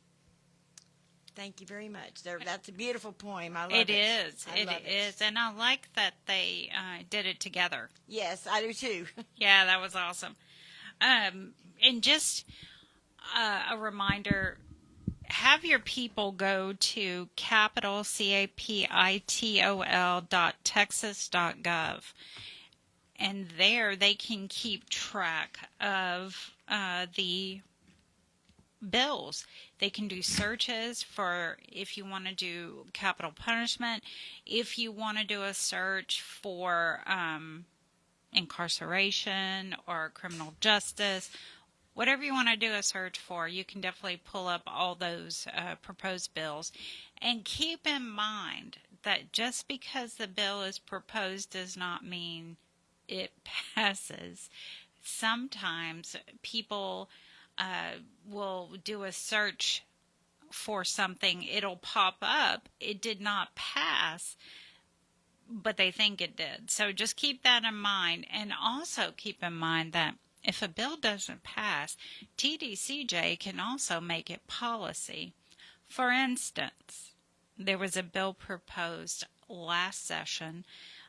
Thank you very much. That's a beautiful poem. I love it. It is. And I like that they did it together. Yes, I do too. Yeah, that was awesome. And just a reminder, have your people go to capitol.texas.gov. And there they can keep track of the bills. They can do searches for if you want to do capital punishment, if you want to do a search for incarceration or criminal justice, whatever you want to do a search for, you can definitely pull up all those proposed bills. And keep in mind that just because the bill is proposed does not mean it passes. Sometimes people will do a search for something, it'll pop up, it did not pass, but they think it did. So just keep that in mind, and also keep in mind that if a bill doesn't pass, TDCJ can also make it policy. For instance, there was a bill proposed last session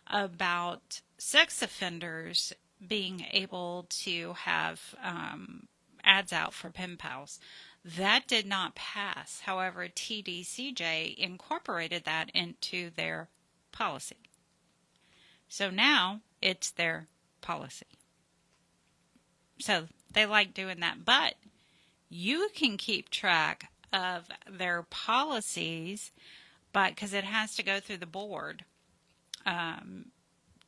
about sex offenders being able to have ads out for pen pals. That did not pass. However, TDCJ incorporated that into their policy. So now it's their policy. So they like doing that. But you can keep track of their policies, but because it has to go through the board,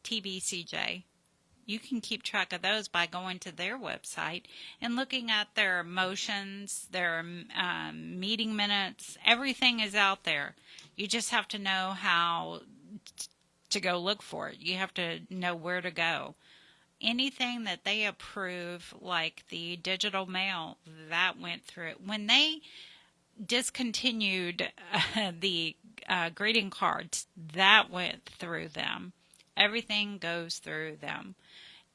TBCJ, you can keep track of those by going to their website and looking at their motions, their meeting minutes. Everything is out there. You just have to know how to go look for it. You have to know where to go. Anything that they approve, like the digital mail, that went through it. When they discontinued the greeting cards, that went through them. Everything goes through them.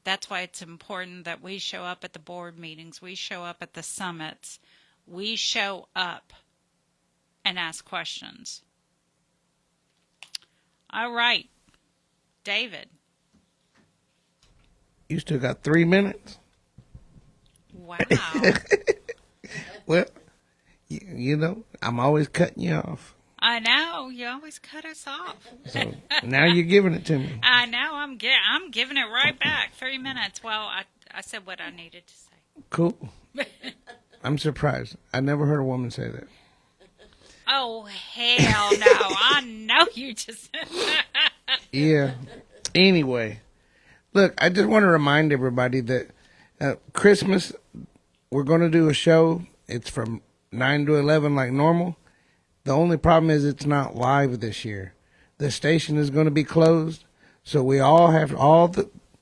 That's why it's important that we show up at the board meetings. We show up at the summits. We show up and ask questions. All right, David. You still got 3 minutes? Wow. Well, you know, I'm always cutting you off. I know. You always cut us off. So now you're giving it to me. I know. I'm giving it right back. 3 minutes. Well, I said what I needed to say. Cool. I'm surprised. I never heard a woman say that. Oh, hell no. I know you just... Yeah. Anyway, look, I just want to remind everybody that Christmas, we're going to do a show. It's from 9 to 11 like normal. The only problem is it's not live this year. The station is going to be closed, so we all have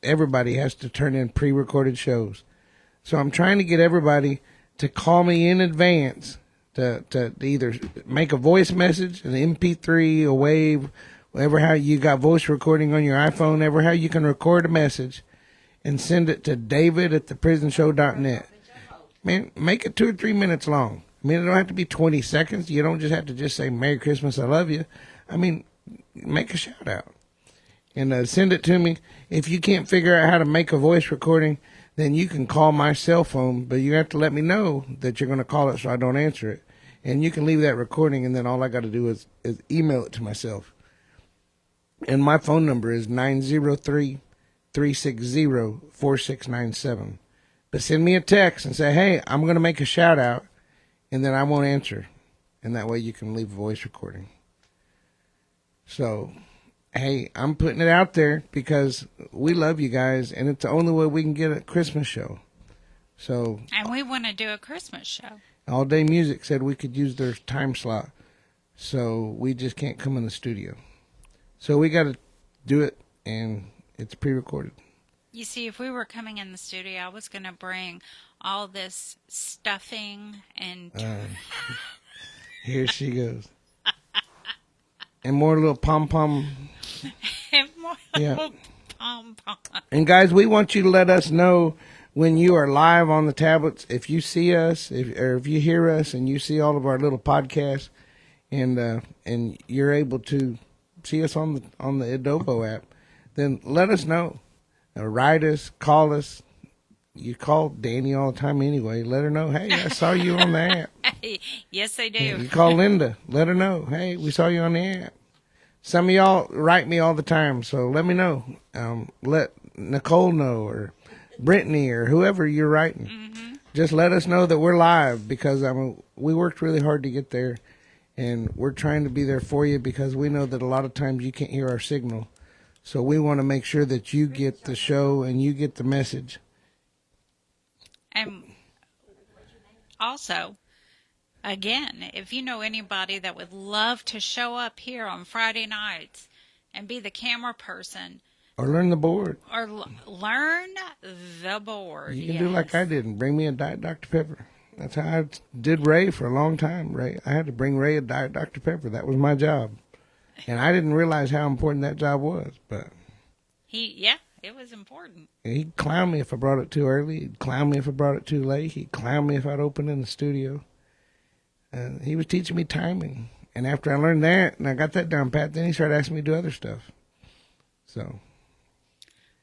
everybody has to turn in pre-recorded shows. So I'm trying to get everybody to call me in advance to either make a voice message, an MP3, a wave, whatever how you got voice recording on your iPhone, ever how you can record a message and send it to david@theprisonshow.net. Man, make it 2 or 3 minutes long. I mean, it don't have to be 20 seconds. You don't just have to just say, Merry Christmas, I love you. I mean, make a shout out. And send it to me. If you can't figure out how to make a voice recording, then you can call my cell phone, but you have to let me know that you're going to call it so I don't answer it. And you can leave that recording, and then all I got to do is email it to myself. And my phone number is 903 360-4697. But send me a text and say, hey, I'm going to make a shout out, and then I won't answer. And that way you can leave a voice recording. So, hey, I'm putting it out there because we love you guys, and it's the only way we can get a Christmas show. So, And we want to do a Christmas show. All Day Music said we could use their time slot, so we just can't come in the studio. So we got to do it, and it's pre-recorded. You see, if we were coming in the studio, I was going to bring all this stuffing and... Here she goes. And more little pom-pom. and more Yeah. pom-pom. And guys, we want you to let us know when you are live on the tablets. If you see us, if you hear us, and you see all of our little podcasts, and you're able to see us on the Adobo app, then let us know. Write us, call us. You call Dani all the time anyway. Let her know, hey, I saw you on the app. Yes, I do. You call Linda. Let her know, hey, we saw you on the app. Some of y'all write me all the time, so let me know. Let Nicole know, or Brittany, or whoever you're writing. Mm-hmm. Just let us know that we're live, because we worked really hard to get there, and we're trying to be there for you, because we know that a lot of times you can't hear our signal. So we want to make sure that you get the show and you get the message. And also, again, if you know anybody that would love to show up here on Friday nights and be the camera person. Or learn the board. Or learn the board. You can do like I did and bring me a Diet Dr. Pepper. That's how I did Ray for a long time. Ray, I had to bring Ray a Diet Dr. Pepper. That was my job. And I didn't realize how important that job was, but it was important. He'd clown me if I brought it too early. He'd clown me if I brought it too late. He'd clown me if I'd open in the studio. He was teaching me timing. And after I learned that and I got that down pat, then he started asking me to do other stuff. So.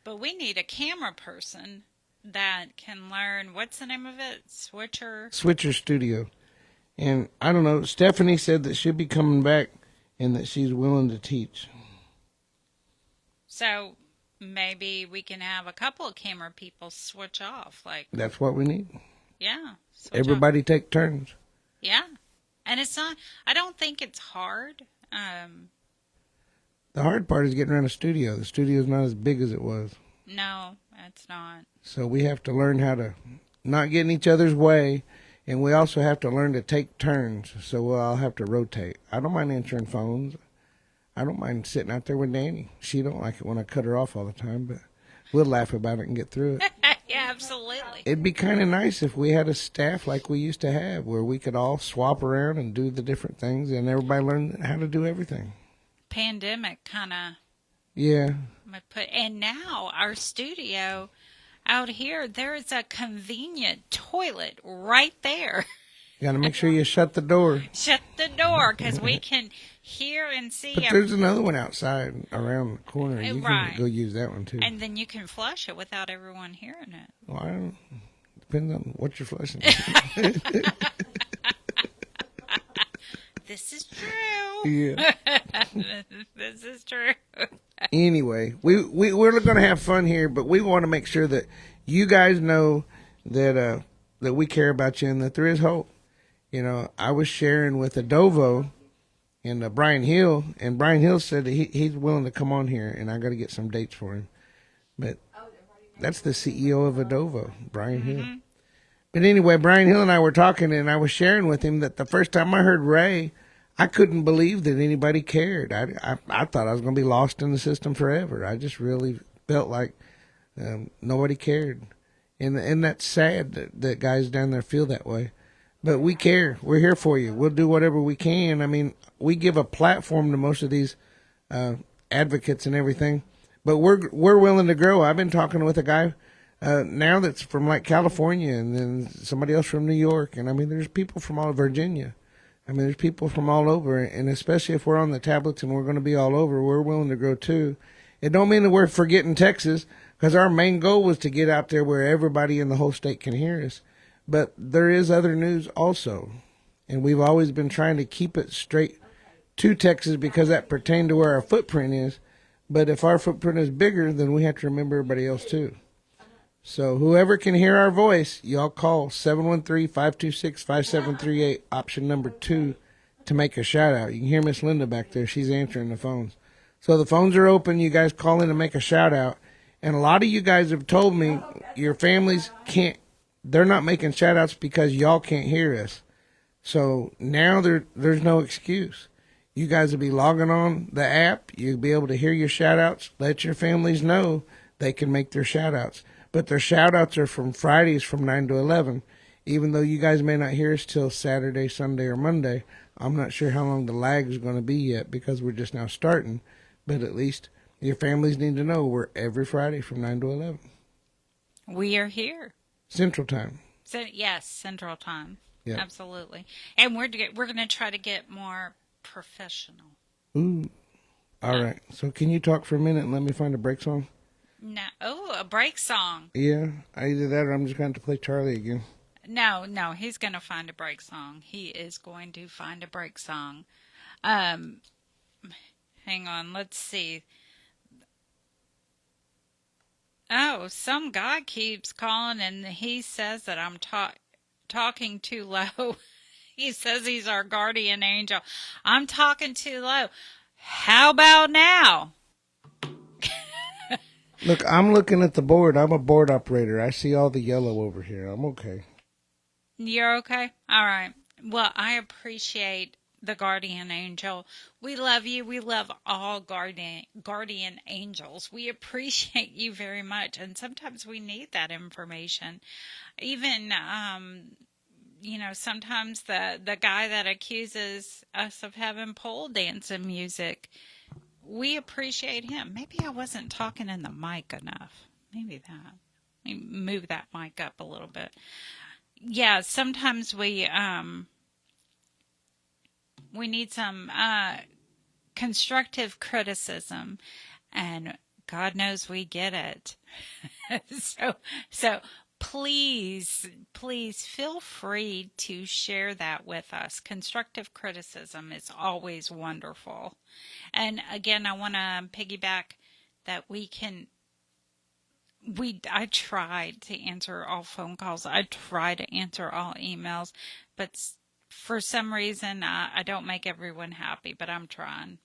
But we need a camera person that can learn, what's the name of it? Switcher Studio. And I don't know, Stephanie said that she'll be coming back and that she's willing to teach. So maybe we can have a couple of camera people switch off. That's what we need. Yeah. Everybody take turns. Yeah. And I don't think it's hard. The hard part is getting around a studio. The studio's not as big as it was. No, it's not. So we have to learn how to not get in each other's way. And we also have to learn to take turns, so I'll have to rotate. I don't mind answering phones. I don't mind sitting out there with Dani. She don't like it when I cut her off all the time, but we'll laugh about it and get through it. Yeah, absolutely. It'd be kind of nice if we had a staff like we used to have, where we could all swap around and do the different things, and everybody learn how to do everything. Pandemic kind of. Yeah. And now our studio out here, there is a convenient toilet right there. You got to make sure you shut the door. Shut the door, because we can hear and see. But there's another one outside around the corner. You can go use that one, too. And then you can flush it without everyone hearing it. Well, I don't. Depends on what you're flushing. This is true. Yeah. This is true. Anyway, we're going to have fun here, but we want to make sure that you guys know that that we care about you and that there is hope. You know, I was sharing with Adovo and Brian Hill, and Brian Hill said that he's willing to come on here, and I got to get some dates for him. But that's the CEO of Adovo, Brian Hill. But anyway, Brian Hill and I were talking, and I was sharing with him that the first time I heard Ray, I couldn't believe that anybody cared. I thought I was going to be lost in the system forever. I just really felt like nobody cared. And that's sad that guys down there feel that way. But we care. We're here for you. We'll do whatever we can. I mean, we give a platform to most of these advocates and everything. But we're willing to grow. I've been talking with a guy now that's from like California, and then somebody else from New York. And I mean, there's people from all of Virginia. I mean, there's people from all over, and especially if we're on the tablets and we're going to be all over, we're willing to grow too. It don't mean that we're forgetting Texas, because our main goal was to get out there where everybody in the whole state can hear us. But there is other news also, and we've always been trying to keep it straight to Texas because that pertained to where our footprint is. But if our footprint is bigger, then we have to remember everybody else too. So whoever can hear our voice, y'all call 713-526-5738, option number 2, to make a shout out. You can hear Miss Linda back there. She's answering the phones. So the phones are open. You guys call in and make a shout out. And a lot of you guys have told me your families they're not making shout outs because y'all can't hear us. So now there's no excuse. You guys will be logging on the app. You'll be able to hear your shout outs. Let your families know they can make their shout outs. But their shout outs are from Fridays from 9 to 11. Even though you guys may not hear us till Saturday, Sunday, or Monday, I'm not sure how long the lag is going to be yet because we're just now starting. But at least your families need to know we're every Friday from 9 to 11. We are here. Central Time. So, yes, Central Time. Yeah. Absolutely. And we're going to try to get more professional. Ooh. All right. So can you talk for a minute and let me find a break song? No. Oh, a break song. Yeah. Either that or I'm just going to play Charlie again. No, he's going to find a break song. He is going to find a break song. Hang on. Let's see. Oh, some guy keeps calling and he says that I'm talking too low. He says he's our guardian angel. I'm talking too low. How about now? Look, I'm looking at the board. I'm a board operator. I see all the yellow over here. I'm okay. You're okay? All right. Well, I appreciate the guardian angel. We love you. We love all guardian angels. We appreciate you very much. And sometimes we need that information. Even, sometimes the guy that accuses us of having pole dancing music, we appreciate him. Maybe I wasn't talking in the mic enough. Maybe that. Let me move that mic up a little bit. Yeah, sometimes we need some constructive criticism, and God knows we get it. So please feel free to share that with us. Constructive criticism is always wonderful. And again, I want to piggyback that I tried to answer all phone calls. I try to answer all emails, but for some reason, I don't make everyone happy, but I'm trying.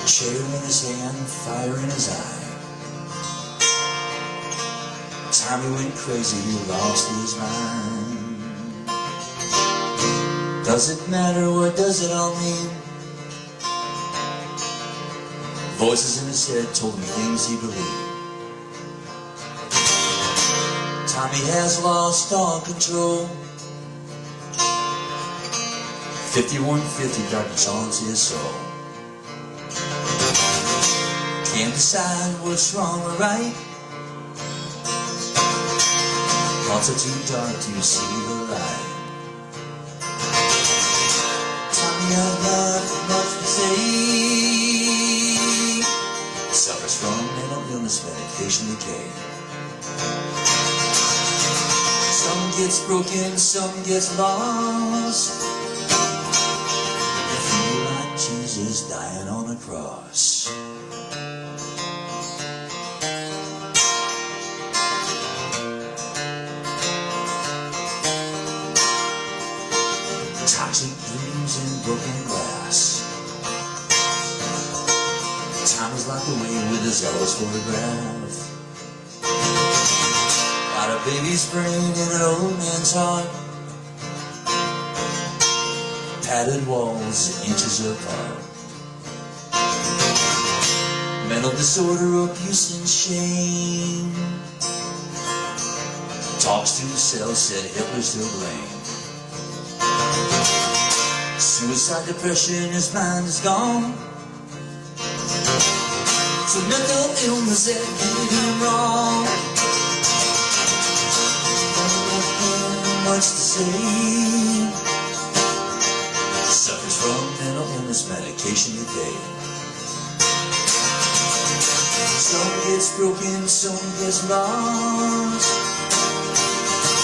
Chair in his hand, fire in his eye. Tommy went crazy, he lost his mind. Does it matter, what does it all mean? Voices in his head told him things he believed. Tommy has lost all control. 5150 darkness haunts his soul. Can't decide what's wrong or right. Thoughts are too dark to see the light. Tommy had nothing much to say. Suffers from mental illness, medication decay. Some gets broken, some gets lost. They feel like Jesus dying on a cross. Toxic dreams and broken glass. Time is locked away with his Elvis photograph. Got a baby's brain in an old man's heart. Padded walls inches apart. Mental disorder, abuse and shame. Talks to himself, said Hitler's to blame. Suicide, depression, his mind is gone. So mental illness that did him wrong. Nothing much to say. from mental illness medication you take. Some gets broken, some gets lost.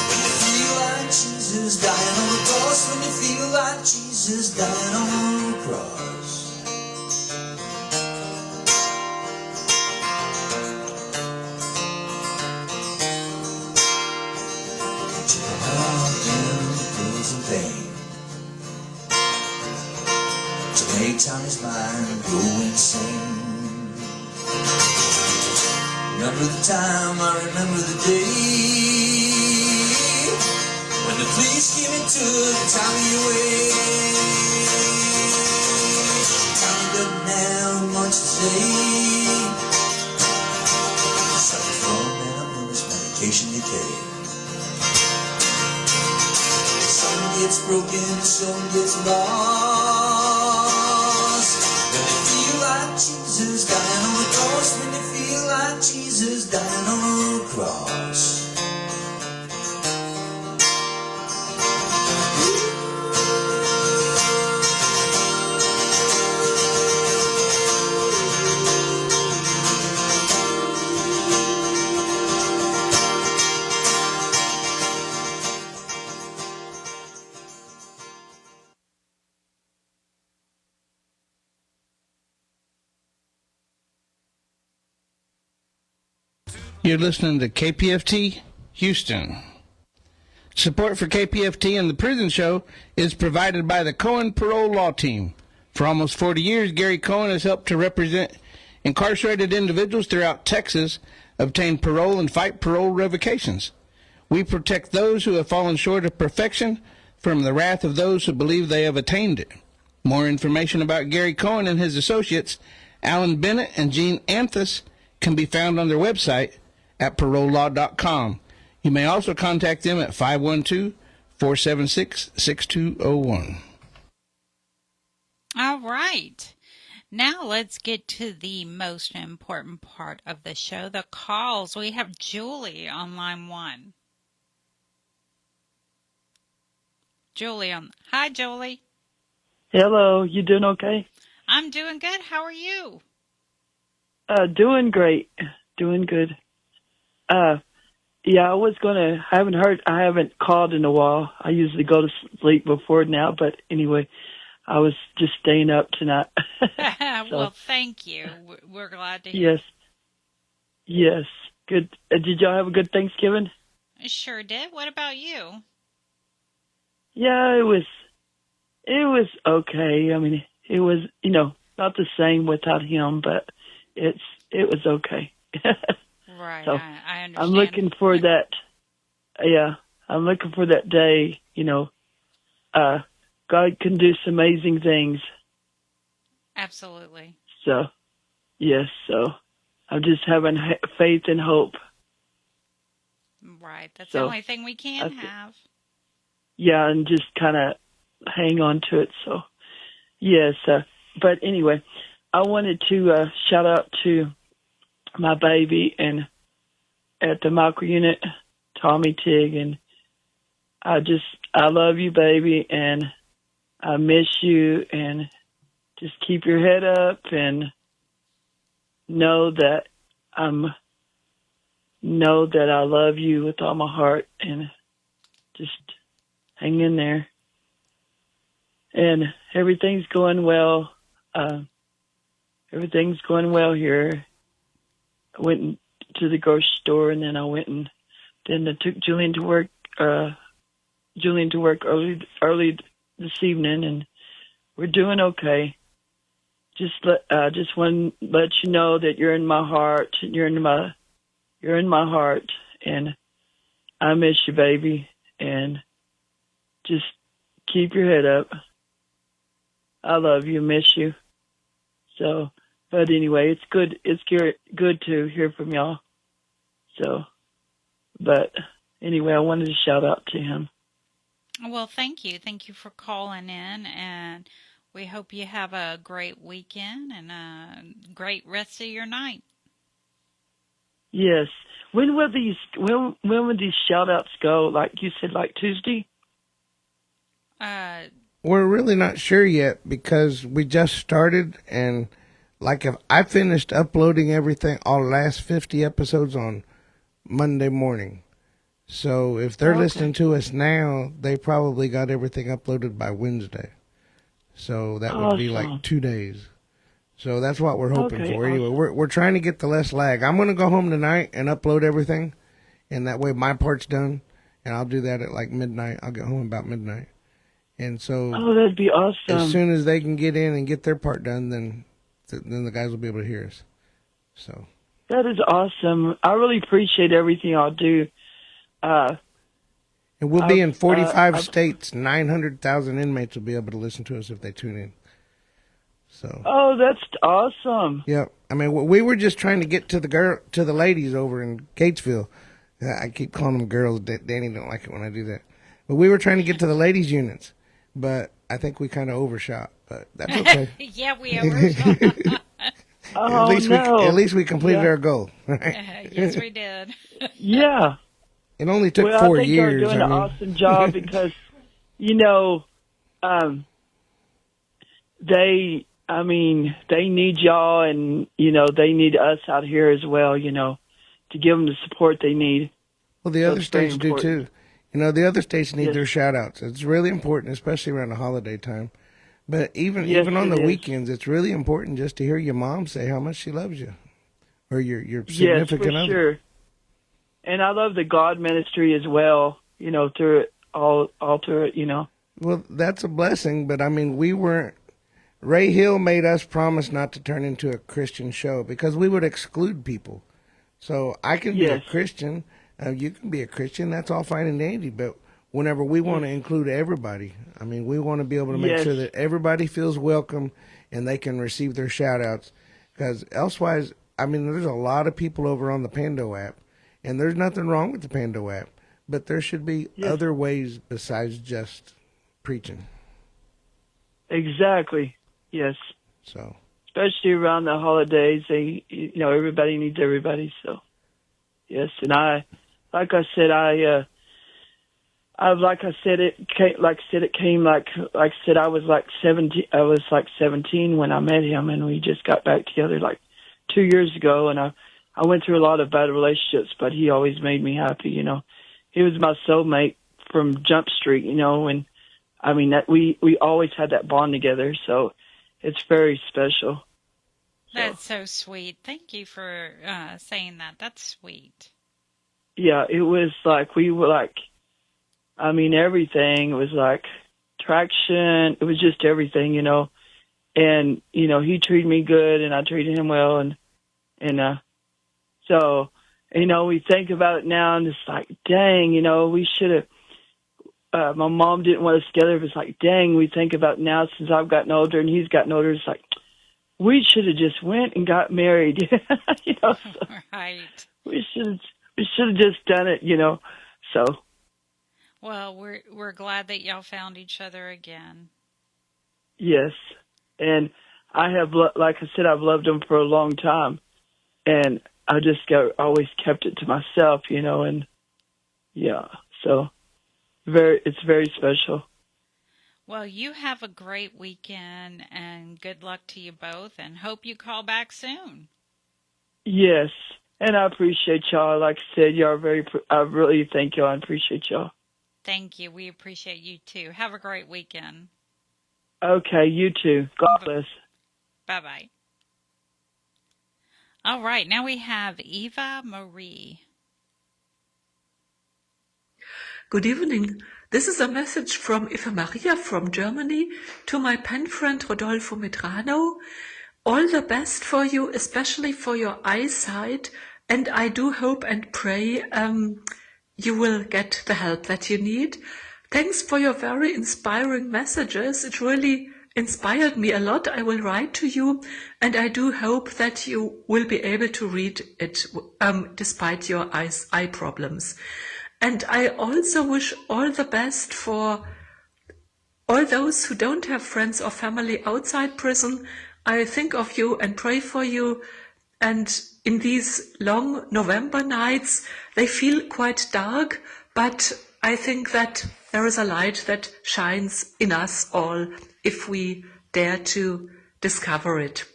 When you feel like Jesus dying on the cross, when you feel like Jesus dying on the cross. Pain to make Tommy's mind go insane. Remember the time, I remember the day when the police came and took Tommy away. Tommy doesn't have much to say. Suffers from mental illness medication decay. Some gets broken, some gets lost. When you feel like Jesus dying on the cross, when you feel like Jesus dying on the cross. You're listening to KPFT Houston. Support for KPFT and the Prison Show is provided by the Cohen Parole Law Team. For almost 40 years, Gary Cohen has helped to represent incarcerated individuals throughout Texas, obtain parole, and fight parole revocations. We protect those who have fallen short of perfection from the wrath of those who believe they have attained it. More information about Gary Cohen and his associates, Alan Bennett and Gene Anthus, can be found on their website at parolelaw.com. You may also contact them at 512-476-6201. All right. Now let's get to the most important part of the show, the calls. We have Julie on line 1. Hi, Julie. Hello, you doing okay? I'm doing good. How are you? Doing great. Doing good. Yeah, I haven't called in a while. I usually go to sleep before now, but anyway, I was just staying up tonight. Well, thank you. We're glad to hear. Yes. Yes. Good. Did y'all have a good Thanksgiving? I sure did. What about you? Yeah, it was okay. I mean, it was, not the same without him, but it was okay. Right. So I understand. I'm looking for that. Yeah, I'm looking for that day. God can do some amazing things. Absolutely. So, yes. So I'm just having faith and hope. Right. That's the only thing we can have. Yeah, and just kind of hang on to it. So, yes. But anyway, I wanted to shout out to my baby and at the micro unit, Tommy Tig, and I love you, baby, and I miss you, and just keep your head up and know that I love you with all my heart, and just hang in there. And everything's going well. Everything's going well here. I went to the grocery store, and then I took Julian to work. Julian to work early this evening, and we're doing okay. Just want to let you know that you're in my heart. You're in my heart, and I miss you, baby. And just keep your head up. I love you, miss you. So, but anyway, it's good. It's good to hear from y'all. So, but anyway, I wanted to shout out to him. Well, thank you. Thank you for calling in, and we hope you have a great weekend and a great rest of your night. Yes. When will these shout outs go? Like you said, like Tuesday? We're really not sure yet because we just started, and like if I finished uploading everything, all last 50 episodes on Monday morning. So if they're listening to us now, they probably got everything uploaded by Wednesday. So that would be like 2 days. So that's what we're hoping for. Anyway, we're trying to get the less lag. I'm going to go home tonight and upload everything, and that way my part's done, and I'll do that at like midnight. I'll get home about midnight. And so that'd be awesome. As soon as they can get in and get their part done, then the guys will be able to hear us. So that is awesome. I really appreciate everything y'all do. And we'll be in 45 states. 900,000 inmates will be able to listen to us if they tune in. So. Oh, that's awesome. Yeah, I mean, we were just trying to get to the ladies over in Gatesville. I keep calling them girls. Danny don't like it when I do that. But we were trying to get to the ladies' units, but I think we kind of overshot. But that's okay. Yeah, we overshot. At least we completed our goal. Right? Yes, we did. Yeah. It only took 4 I think years. You're doing an awesome job because, they need y'all, and they need us out here as well. To give them the support they need. Well, the other states do too. The other states need their shout outs. It's really important, especially around the holiday time. But even on the weekends, it's really important just to hear your mom say how much she loves you, or your significant other. Sure. And I love the God ministry as well. Through it all through it. Well, that's a blessing, but I mean, we weren't. Ray Hill made us promise not to turn into a Christian show because we would exclude people. So I can be a Christian. You can be a Christian. That's all fine and dandy. But whenever we want to include everybody, I mean, we want to be able to make sure that everybody feels welcome and they can receive their shout outs. Because elsewise, I mean, there's a lot of people over on the Pando app, and there's nothing wrong with the Pando app. But there should be other ways besides just preaching. Exactly. Yes. So. Especially around the holidays, everybody needs everybody. So, yes, and it came I was like 17. I was like 17 when I met him, and we just got back together like 2 years ago. And I went through a lot of bad relationships, but he always made me happy. He was my soulmate from Jump Street. And I mean that we always had that bond together. So. It's very special. That's so sweet. Thank you for saying that. That's sweet. Yeah, it was like we were like, everything. It was like traction. It was just everything, And, he treated me good and I treated him well. So, we think about it now and it's like, dang, we should have. My mom didn't want us together. It was like, dang, we think about now since I've gotten older and he's gotten older. It's like, we should have just went and got married. So right. We should have just done it, So. Well, we're glad that y'all found each other again. Yes, and I have, like I said, I've loved him for a long time, and I just always kept it to myself, and yeah, so. It's very special. Well, you have a great weekend, and good luck to you both, and hope you call back soon. Yes, and I appreciate y'all. Like I said, y'all I really thank y'all and appreciate y'all. Thank you. We appreciate you, too. Have a great weekend. Okay, you too. God bless. Bye-bye. All right, now we have Eva Marie. Good evening. This is a message from Eva Maria from Germany to my pen friend Rodolfo Medrano. All the best for you, especially for your eyesight, and I do hope and pray you will get the help that you need. Thanks for your very inspiring messages. It really inspired me a lot. I will write to you, and I do hope that you will be able to read it despite your eye problems. And I also wish all the best for all those who don't have friends or family outside prison. I think of you and pray for you. And in these long November nights, they feel quite dark, but I think that there is a light that shines in us all if we dare to discover it.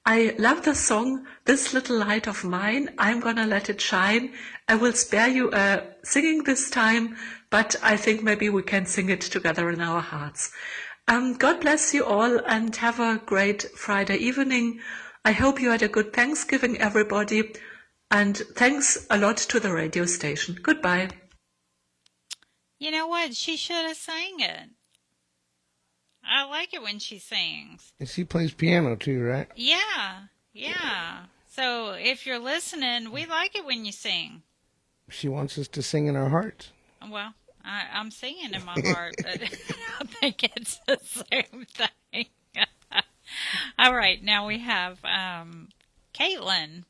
I love the song, This Little Light of Mine, I'm Gonna Let It Shine. I will spare you singing this time, but I think maybe we can sing it together in our hearts. God bless you all and have a great Friday evening. I hope you had a good Thanksgiving, everybody, and thanks a lot to the radio station. Goodbye. You know what? She should have sang it. I like it when she sings. And she plays piano too, right? Yeah. So if you're listening, we like it when you sing. She wants us to sing in our hearts. Well, I'm singing in my heart, but I don't think it's the same thing. All right, now we have Caitlin.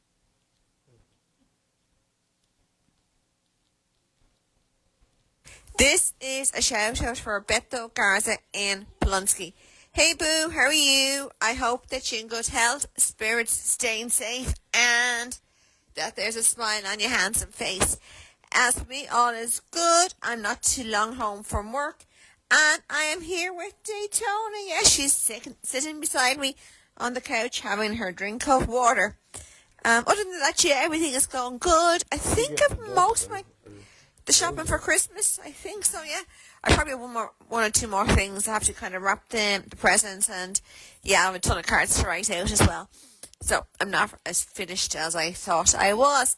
This is a shout out for Beto Garza and Polonsky. Hey Boo, how are you? I hope that you're in good health, spirits staying safe, and that there's a smile on your handsome face. As for me, all is good. I'm not too long home from work, and I am here with Daytona. Yes, she's sitting beside me on the couch having her drink of water. Other than that, yeah, everything is going good. I think of most of the shopping for Christmas. I think so, yeah. I probably have one or two more things. I have to kind of wrap the presents, and yeah, I have a ton of cards to write out as well. So I'm not as finished as I thought I was.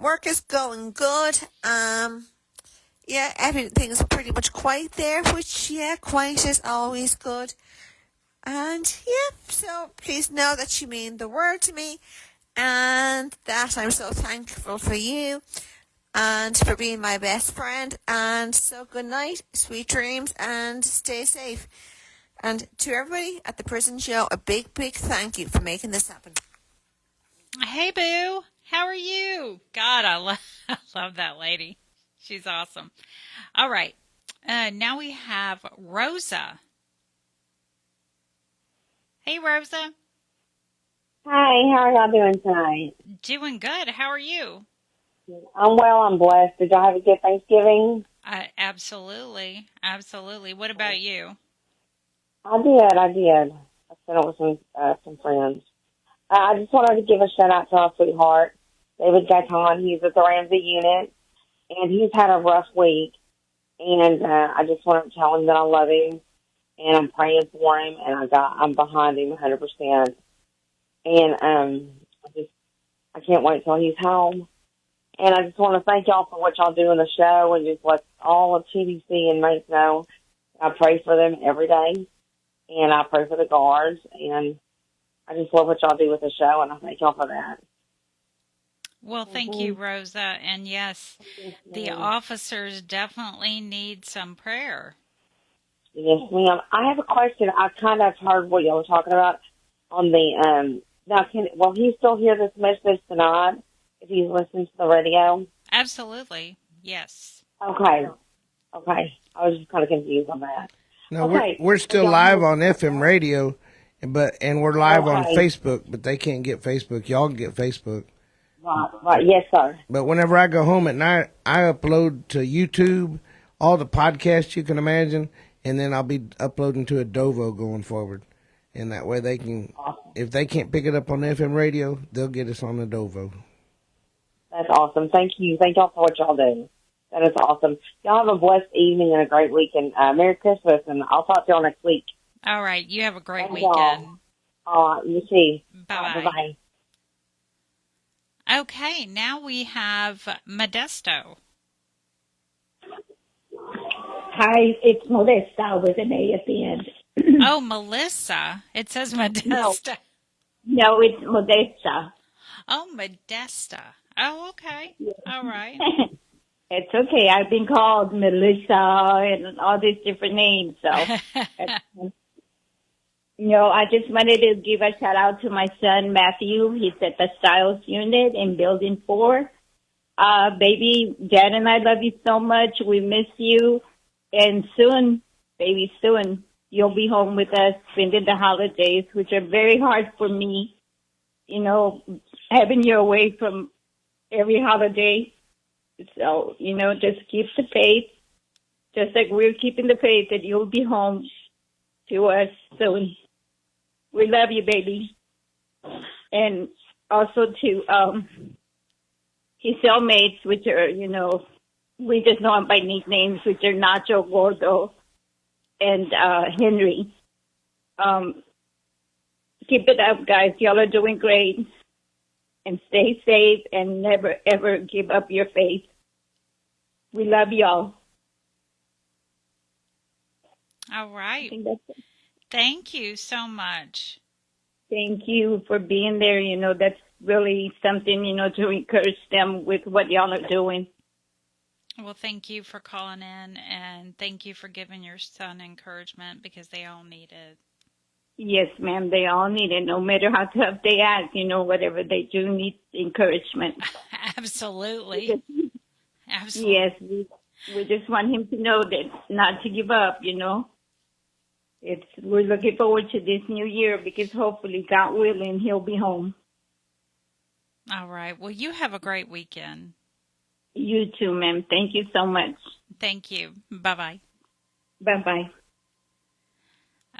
Work is going good. Yeah, everything's pretty much quiet there, which, yeah, quiet is always good. And yeah, so please know that you mean the world to me, and that I'm so thankful for you and for being my best friend. And so good night, sweet dreams, and stay safe. And to everybody at the prison show, a big thank you for making this happen. Hey, Boo. How are you? God, I love that lady. She's awesome. All right. Now we have Rosa. Hey, Rosa. Hi, how are y'all doing tonight? Doing good. How are you? I'm well, I'm blessed. Did y'all have a good Thanksgiving? Absolutely. What about you? I did. I spent it with some friends. I just wanted to give a shout out to our sweetheart, David Gaitan. He's at the Ramsey Unit, and he's had a rough week. And I just want to tell him that I love him, and I'm praying for him, and I'm behind him 100%. And I can't wait till he's home. And I just want to thank y'all for what y'all do in the show, and just let all of TDC inmates know I pray for them every day, and I pray for the guards, and I just love what y'all do with the show, and I thank y'all for that. Well, thank you, Rosa. And yes, the officers definitely need some prayer. Yes, ma'am. I have a question. I kind of heard what y'all were talking about on the, now will he still hear this message tonight if he's listening to the radio? Absolutely. Yes. Okay. I was just kind of confused on that. No, okay. we're still live on FM radio, and we're live on Okay. Facebook, but they can't get Facebook. Y'all can get Facebook. Right. Yes, sir. But whenever I go home at night, I upload to YouTube all the podcasts you can imagine, and then I'll be uploading to a Dovo going forward. And that way they can, if they can't pick it up on FM radio, they'll get us on the Dovo. That's awesome. Thank you. Thank y'all for what y'all do. That is awesome. Y'all have a blessed evening and a great weekend. Merry Christmas, and I'll talk to y'all next week. All right. You have a great Thank weekend. You too. Bye-bye. Bye-bye. Okay. Now we have Modesto. Hi, it's Melissa with an A at the end. Oh, Melissa. It says Modesto. No, it's Modesta. Oh, Modesta. Oh, okay. All right. It's okay. I've been called Melissa and all these different names. So, I just wanted to give a shout out to my son, Matthew. He's at the Styles Unit in Building 4. Baby, Dad and I love you so much. We miss you. And soon, baby, soon, you'll be home with us spending the holidays, which are very hard for me. Having you away from every holiday. So, just keep the faith, just like we're keeping the faith that you'll be home to us soon. We love you, baby. And also to his cellmates, which are, we just know him by nicknames, which are Nacho, Gordo, and Henry. Keep it up, guys. Y'all are doing great. And stay safe and never, ever give up your faith. We love y'all. All right. I think that's it. Thank you so much. Thank you for being there. That's really something, to encourage them with what y'all are doing. Well, thank you for calling in, and thank you for giving your son encouragement because they all need it. Yes, ma'am. They all need it, no matter how tough they act. Whatever they do need encouragement. Absolutely. Absolutely. Yes, we just want him to know that not to give up. We're looking forward to this new year because hopefully, God willing, he'll be home. All right. Well, you have a great weekend. You too, ma'am. Thank you so much. Thank you. Bye-bye. Bye-bye.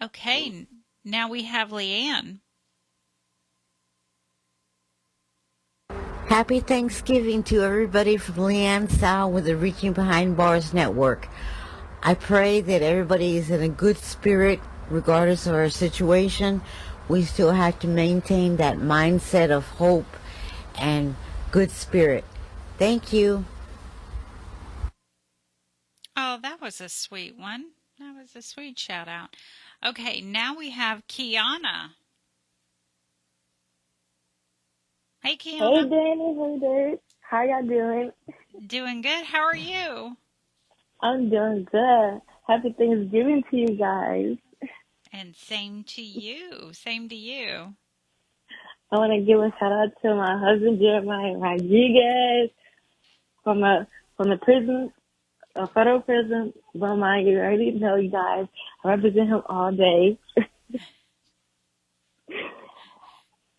Okay. Now we have Leanne. Happy Thanksgiving to everybody from Leanne Sal with the Reaching Behind Bars Network. I pray that everybody is in a good spirit regardless of our situation. We still have to maintain that mindset of hope and good spirit. Thank you. Oh, that was a sweet one. That was a sweet shout out. Okay, now we have Kiana. Hey, Kiana. Hey, Danny. Hey, Dirt. How y'all doing? Doing good. How are you? I'm doing good. Happy Thanksgiving to you guys. And same to you. Same to you. I want to give a shout out to my husband, Jeremiah Rodriguez, from the prison, a federal prison. Beaumont, you already know, you guys. I represent him all day.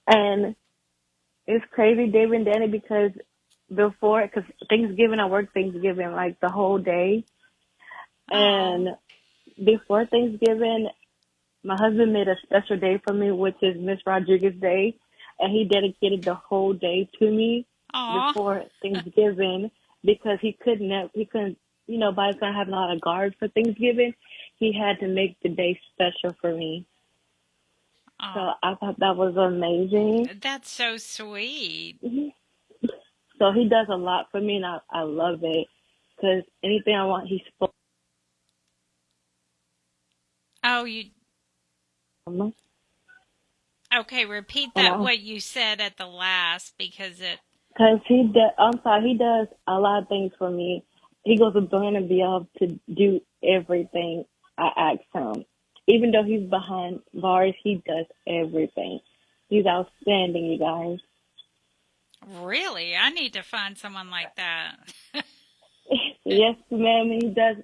And it's crazy, David and Danny, because because Thanksgiving, I work Thanksgiving like the whole day. And before Thanksgiving, my husband made a special day for me, which is Miss Rodriguez Day. And he dedicated the whole day to me before Thanksgiving because he couldn't, by the time having a lot of guards for Thanksgiving, he had to make the day special for me. So I thought that was amazing. That's so sweet. So he does a lot for me, and I love it because anything I want, he's full. Oh, you. Okay, repeat that what you said at the last because it. Because he does a lot of things for me. He goes above and beyond to do everything I ask him. Even though he's behind bars, he does everything. He's outstanding, you guys. Really? I need to find someone like that. Yes, ma'am. He does.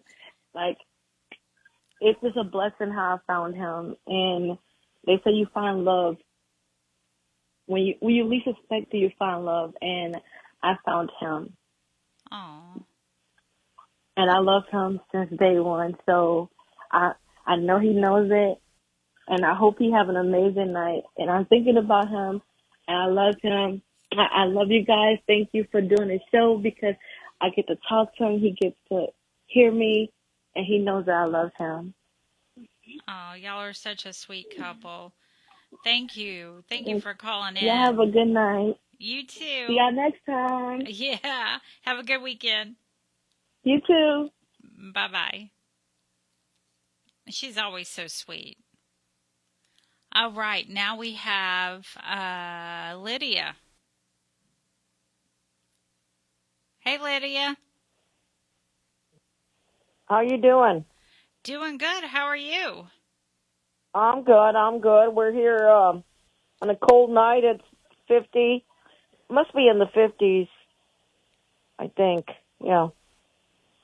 It's just a blessing how I found him. And they say you find love when you least expect it, you find love. And I found him. Aww. And I love him since day one. So I know he knows it. And I hope he have an amazing night. And I'm thinking about him. And I love him. I love you guys. Thank you for doing the show because I get to talk to him. He gets to hear me. And he knows that I love him. Oh, y'all are such a sweet couple. Thank you. Thank you for calling in. Y'all have a good night. You too. See y'all next time. Yeah. Have a good weekend. You too. Bye-bye. She's always so sweet. All right. Now we have Lydia. Hey, Lydia. How you doing? Doing good. How are you? I'm good. We're here on a cold night. It's 50. Must be in the 50s, I think. Yeah.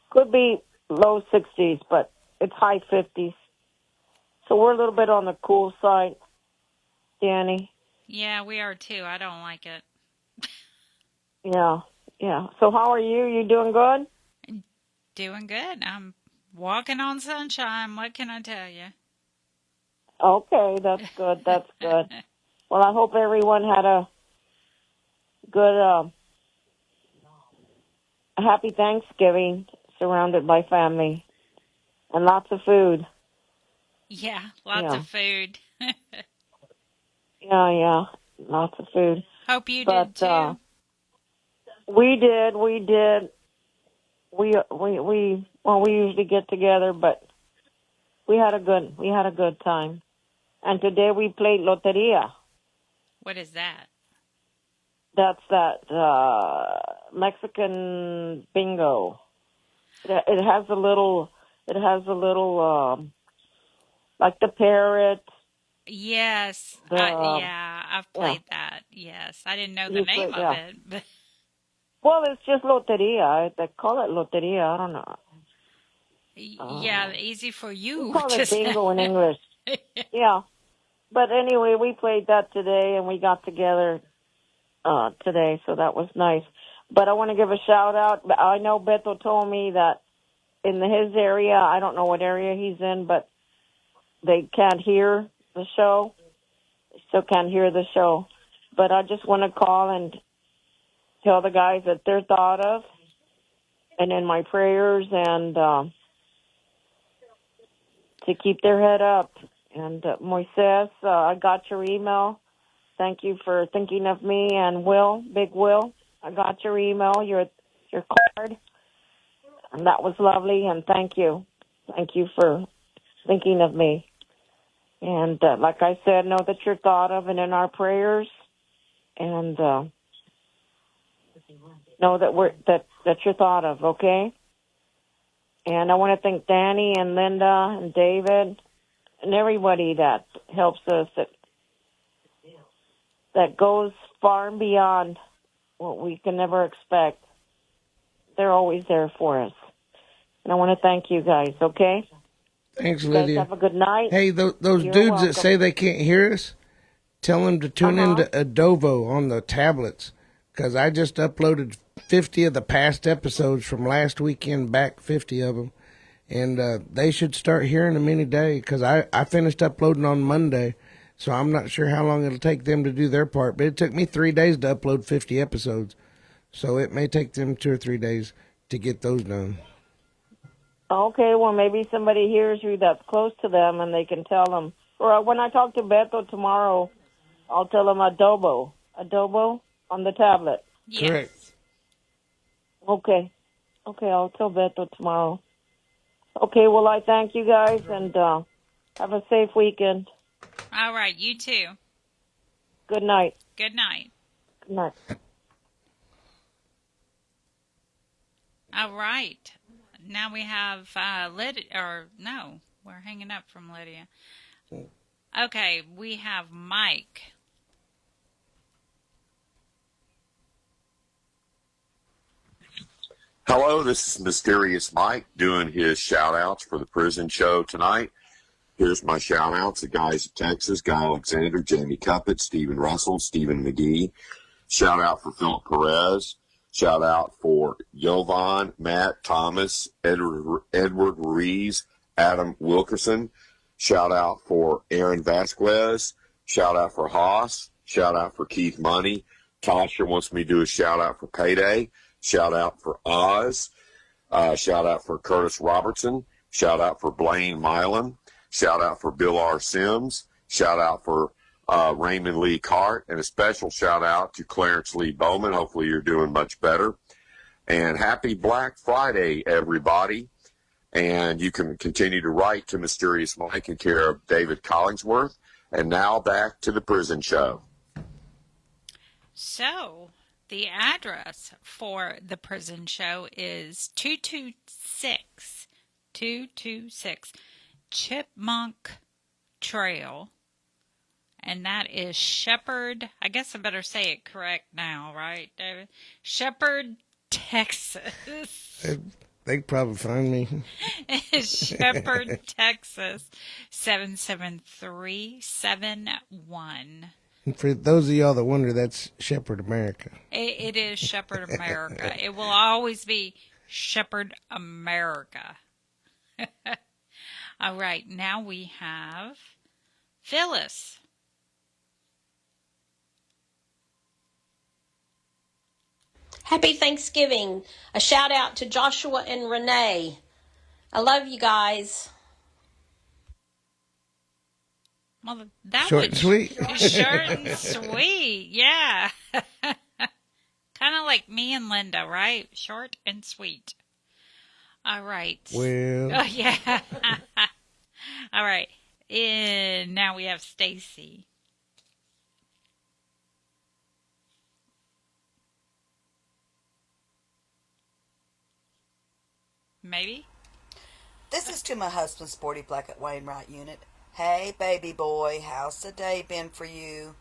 Could be low 60s, but it's high 50s. So we're a little bit on the cool side, Danny. Yeah, we are too. I don't like it. Yeah. Yeah. So how are you? You doing good? Doing good. I'm walking on sunshine. What can I tell you? Okay, that's good. That's good. Well, I hope everyone had a good, happy Thanksgiving, surrounded by family and lots of food. Yeah, lots Yeah. of food. Yeah, lots of food. Hope you But did too. we did. We usually get together, but we had a good time. And today we played loteria. What is that? That's that Mexican bingo. It has a little like the parrot. Yes. The yeah, I've yeah. played that. Yes. I didn't know the You name played, of yeah. it. But Well, it's just loteria. They call it loteria. I don't know. yeah, easy for We you call to it say. bingo in English. Yeah. But anyway, we played that today, and we got together today, so that was nice. But I want to give a shout out. I know Beto told me that in his area, I don't know what area he's in, but they can't hear the show. They still can't hear the show. But I just want to call and tell the guys that they're thought of and in my prayers, and to keep their head up. And Moises, I got your email. Thank you for thinking of me. And Will, Big Will, I got your email, your card, and that was lovely. And thank you for thinking of me. And like I said, know that you're thought of and in our prayers. And know that that you're thought of. Okay. And I want to thank Danny and Linda and David and everybody that helps us, that goes far and beyond what we can never expect. They're always there for us. And I want to thank you guys, okay? Thanks, You guys Lydia. have a good night. Hey, those You're dudes welcome. that say they can't hear us, tell them to tune into Adobo on the tablets, because I just uploaded 50 of the past episodes from last weekend back, 50 of them. And they should start hearing them any day, because I finished uploading on Monday, so I'm not sure how long it'll take them to do their part. But it took me 3 days to upload 50 episodes, so it may take them 2 or 3 days to get those done. Okay, well, maybe somebody hears you that's close to them and they can tell them. Or when I talk to Beto tomorrow, I'll tell them Adobo on the tablet. Yes. Correct. Okay, I'll tell Beto tomorrow. Okay, well, I thank you guys, and have a safe weekend. All right, you too. Good night. Good night. Good night. All right. Now we have Lydia, or no, we're hanging up from Lydia. Okay, we have Mike. Hello, this is Mysterious Mike doing his shout-outs for the prison show tonight. Here's my shout-outs. The guys at Texas, Guy Alexander, Jamie Cuppett, Stephen Russell, Stephen McGee. Shout-out for Philip Perez. Shout-out for Jovan, Matt, Thomas, Edward Ruiz, Adam Wilkerson. Shout-out for Aaron Vasquez. Shout-out for Haas. Shout-out for Keith Money. Tasha wants me to do a shout-out for Payday. Shout-out for Oz. Shout-out for Curtis Robertson. Shout-out for Blaine Milan. Shout-out for Bill R. Sims. Shout-out for Raymond Lee Cart. And a special shout-out to Clarence Lee Bowman. Hopefully you're doing much better. And happy Black Friday, everybody. And you can continue to write to Mysterious Mike in care of David Collingsworth. And now back to the prison show. So, the address for the prison show is 226 Chipmunk Trail. And that is Shepherd, I guess I better say it correct now, right, David? Shepherd, Texas. They could probably find me. Shepherd, Texas, 77371. And for those of y'all that wonder, that's Shepherd America. It is Shepherd America. It will always be Shepherd America. All right, now we have Phyllis. Happy Thanksgiving. A shout out to Joshua and Renee. I love you guys. Well, that Short and was sweet. Short and sweet, yeah. Kind of like me and Linda, right? Short and sweet. All right. Well. Oh, yeah. All right. And now we have Stacy. Maybe? This is to my husband, Sporty Black at Wainwright Unit. Hey, baby boy, how's the day been for you?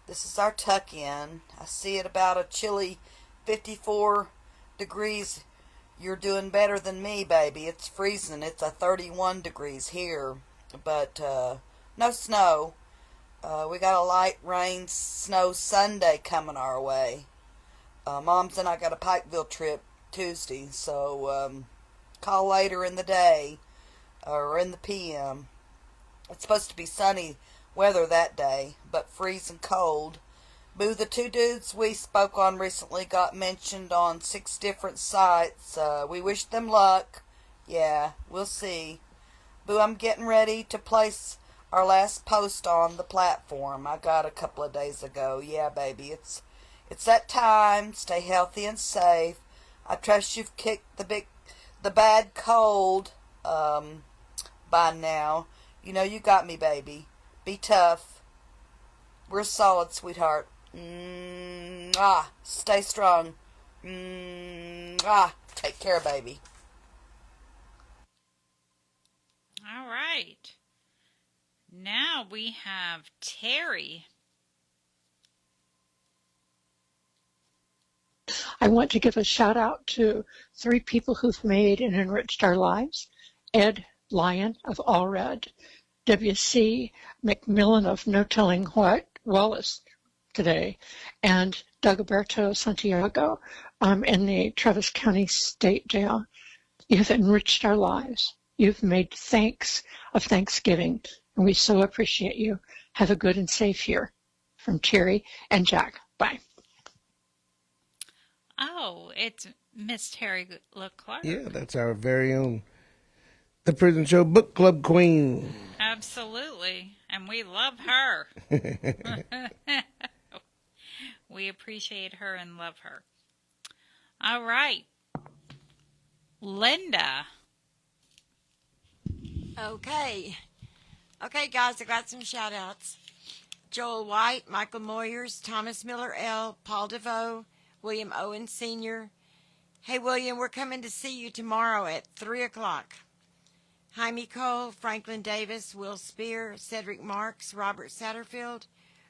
This is our tuck-in. I see it about a chilly 54 degrees. You're doing better than me, baby. It's freezing. It's a 31 degrees here, but no snow. We got a light rain, snow Sunday coming our way. Mom's and I got a Pikeville trip Tuesday, so call later in the day or in the PM. It's supposed to be sunny weather that day, but freezing cold. Boo, the two dudes we spoke on recently got mentioned on 6 different sites. We wish them luck. Yeah, we'll see. Boo, I'm getting ready to place our last post on the platform I got a couple of days ago. Yeah, baby, it's that time. Stay healthy and safe. I trust you've kicked the bad cold by now. You know you got me, baby. Be tough. We're solid, sweetheart. Stay strong. Take care, baby. All right. Now we have Terry. I want to give a shout out to 3 people who've made and enriched our lives. Ed Lyon of Allred, W.C. McMillan of No Telling What, Wallace today, and Dagoberto Santiago in the Travis County State Jail. You've enriched our lives. You've made thanks of Thanksgiving, and we so appreciate you. Have a good and safe year. From Terry and Jack. Bye. Oh, it's Miss Terry Leclerc. Yeah, that's our very own The Prison Show Book Club Queen. Absolutely. And we love her. We appreciate her and love her. All right. Linda. Okay, guys, I got some shout-outs. Joel White, Michael Moyers, Thomas Miller L., Paul DeVoe, William Owen Sr. Hey, William, we're coming to see you tomorrow at 3 o'clock. Jaime Cole, Franklin Davis, Will Spear, Cedric Marks, Robert Satterfield,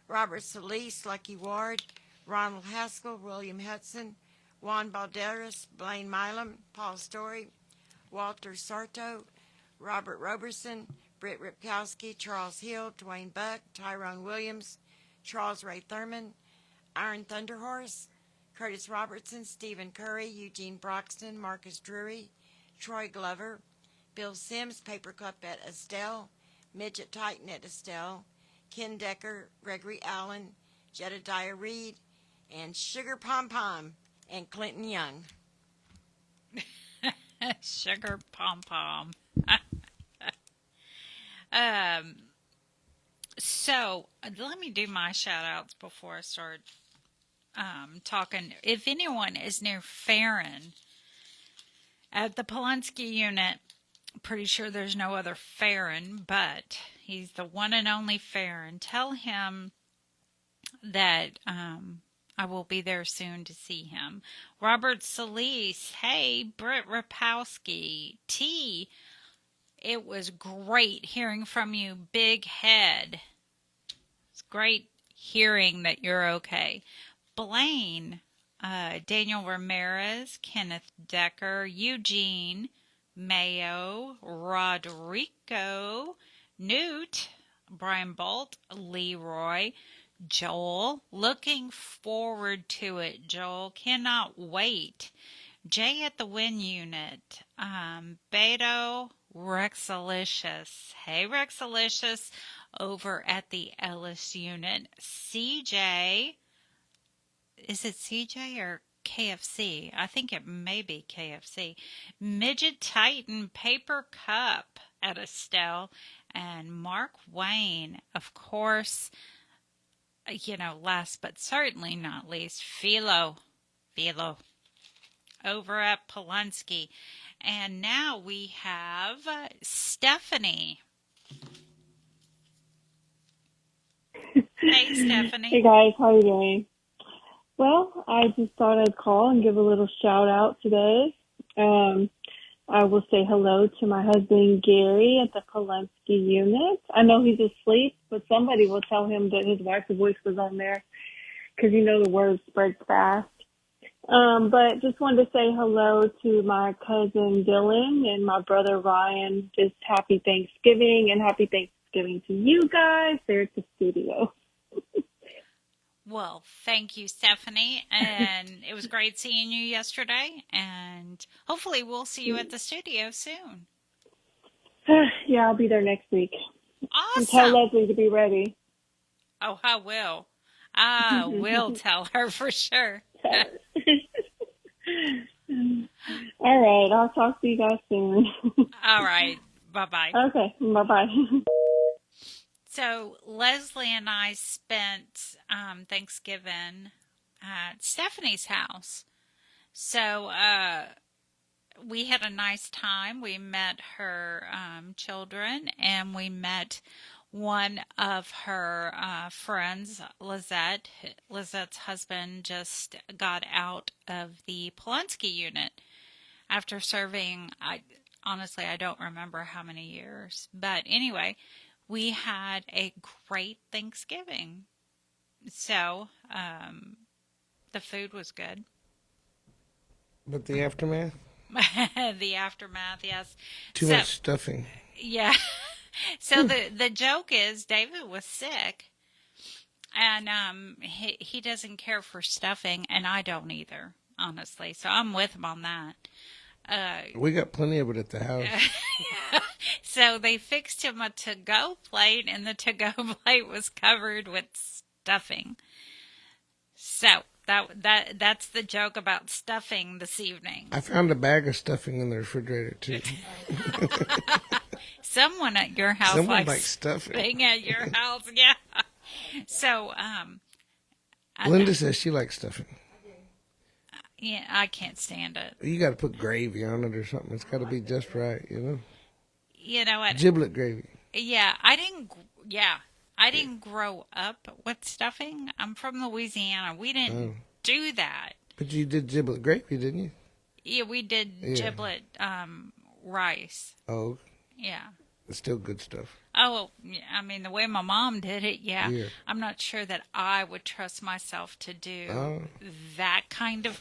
Robert Solis, Lucky Ward, Ronald Haskell, William Hutchison, Juan Balderas, Blaine Milam, Paul Story, Walter Sarto, Robert Roberson, Britt Ripkowski, Charles Hill, Dwayne Buck, Tyrone Williams, Charles Ray Thurman, Iron Thunderhorse, Curtis Robertson, Stephen Curry, Eugene Broxton, Marcus Drury, Troy Glover, Bill Sims, Paperclip at Estelle, Midget Titan at Estelle, Ken Decker, Gregory Allen, Jedediah Reed, and Sugar Pom Pom, and Clinton Young. Sugar Pom Pom. So let me do my shout outs before I start talking. If anyone is near Farron at the Polonsky Unit, pretty sure there's no other Farron, but he's the one and only Farron. Tell him that I will be there soon to see him. Robert Solis, hey, Britt Rapowski, T. It was great hearing from you, Big Head. It's great hearing that you're okay. Blaine, Daniel Ramirez, Kenneth Decker, Eugene, Mayo, Rodrigo, Newt, Brian Bolt, Leroy, Joel, looking forward to it, Joel. Cannot wait. Jay at the Win Unit. Beto, Rexalicious. Hey, Rexalicious, over at the Ellis Unit. CJ, is it CJ or KFC? I think it may be KFC. Midget Titan, Paper Cup at Estelle. And Mark Wayne, of course, last but certainly not least, Philo, over at Polonsky. And now we have Stephanie. Hey, Stephanie. Hey, guys. How are you doing? Well, I just thought I'd call and give a little shout out today. I will say hello to my husband, Gary, at the Polonsky Unit. I know he's asleep, but somebody will tell him that his wife's voice was on there because the word spreads fast. But just wanted to say hello to my cousin Dylan and my brother Ryan. Just happy Thanksgiving, and happy Thanksgiving to you guys there at the studio. Well, thank you, Stephanie. And it was great seeing you yesterday. And hopefully we'll see you at the studio soon. Yeah, I'll be there next week. Awesome. And tell Leslie to be ready. Oh, I will. I will tell her for sure. All right. I'll talk to you guys soon. All right. Bye-bye. Okay. Bye-bye. So Leslie and I spent Thanksgiving at Stephanie's house. So we had a nice time. We met her children, and we met one of her friends, Lizette. Lizette's husband just got out of the Polonsky Unit after serving, honestly, I don't remember how many years. But anyway, we had a great Thanksgiving. So the food was good. But the aftermath? The aftermath, yes. Too much stuffing. Yeah. So the joke is David was sick, and he doesn't care for stuffing, and I don't either, honestly. So I'm with him on that. We got plenty of it at the house. So they fixed him a to-go plate, and the to-go plate was covered with stuffing. So that's the joke about stuffing this evening. I found a bag of stuffing in the refrigerator, too. Someone at your house Someone likes stuffing at your house, yeah. So, Linda says she likes stuffing. Yeah, I can't stand it. You got to put gravy on it or something. It's got to be just right, You know what? Giblet gravy. Yeah, I didn't grow up with stuffing. I'm from Louisiana. We didn't do that. But you did giblet gravy, didn't you? Yeah, we did giblet rice. Oh. Yeah. It's still good stuff. Oh, I mean, the way my mom did it, yeah. I'm not sure that I would trust myself to do that kind of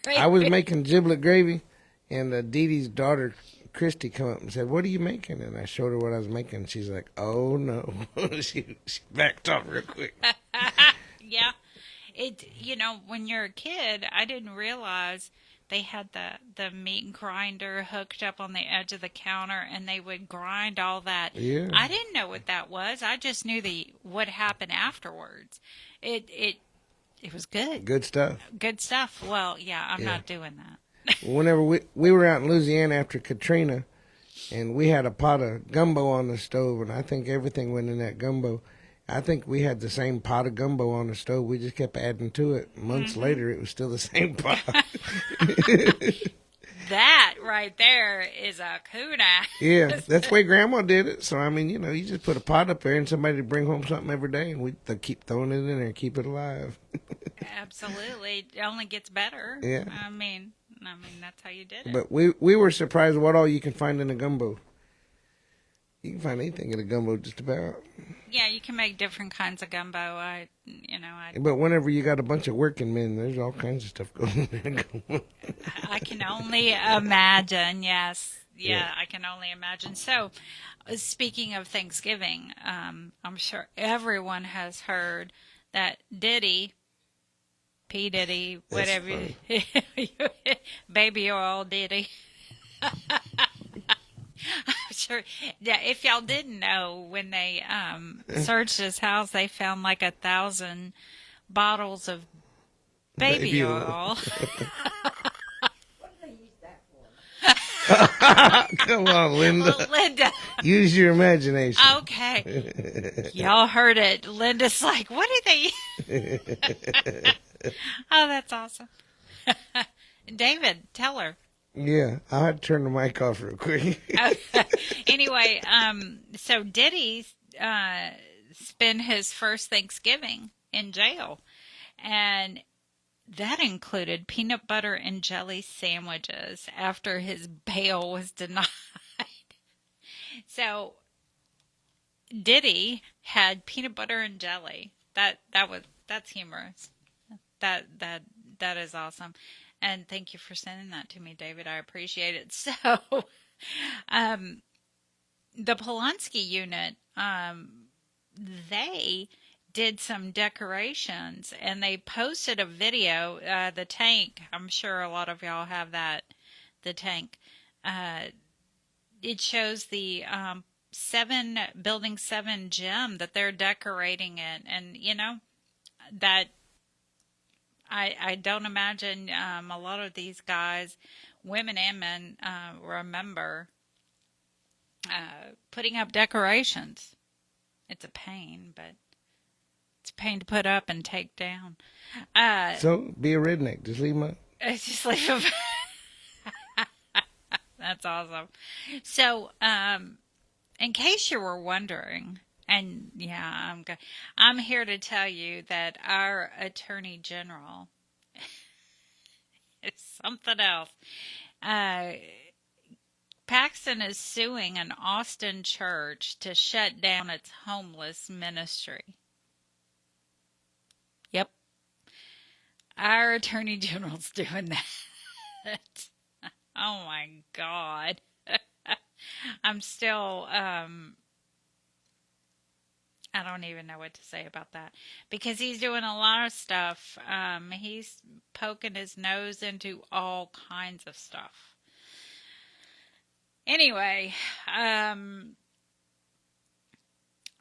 gravy. I was making giblet gravy, and Dee Dee's daughter, Christy, come up and said, "What are you making?" And I showed her what I was making. She's like, "Oh, no." she backed off real quick. Yeah. When you're a kid, I didn't realize they had the meat grinder hooked up on the edge of the counter, and they would grind all that. Yeah. I didn't know what that was. I just knew what happened afterwards. It was good. Good stuff. Good stuff. Well, yeah, I'm not doing that. Whenever we were out in Louisiana after Katrina, and we had a pot of gumbo on the stove, and I think everything went in that gumbo. I think we had the same pot of gumbo on the stove. We just kept adding to it. Months later, it was still the same pot. That right there is a kuna. Yeah, that's the way Grandma did it. So, I mean, you just put a pot up there and somebody would bring home something every day, and they keep throwing it in there and keep it alive. Absolutely. It only gets better. Yeah. I mean, that's how you did it. But we were surprised what all you can find in a gumbo. You can find anything in a gumbo just about. Yeah, you can make different kinds of gumbo. But whenever you got a bunch of working men, there's all kinds of stuff going on. I can only imagine, yes. Yeah, I can only imagine. So, speaking of Thanksgiving, I'm sure everyone has heard that Diddy, P. Diddy, That's whatever, baby oil Diddy. I'm sure. Yeah, if y'all didn't know, when they searched his house, they found like 1,000 bottles of baby oil. Come on, Linda. Well, Linda. Use your imagination. Okay. Y'all heard it. Linda's like, what are they? Oh, that's awesome. David, tell her. Yeah, I'll have to turn the mic off real quick. Anyway, so Diddy spent his first Thanksgiving in jail, and that included peanut butter and jelly sandwiches after his bail was denied. So Diddy had peanut butter and jelly. That's humorous. That is awesome. And thank you for sending that to me, David. I appreciate it. So, the Polanski unit, they did some decorations, and they posted a video. The tank, I'm sure a lot of y'all have that. The tank. It shows the Building 7 gym that they're decorating it, and you know that. I don't imagine a lot of these guys, women and men, remember putting up decorations. It's a pain, but it's a pain to put up and take down. So, be a redneck. Just leave them up. Just leave them. That's awesome. So, in case you were wondering, and yeah, I'm here to tell you that our Attorney General is something else. Paxton is suing an Austin church to shut down its homeless ministry. Yep. Our Attorney General's doing that. Oh my God. I'm still, I don't even know what to say about that, because he's doing a lot of stuff. He's poking his nose into all kinds of stuff. Anyway,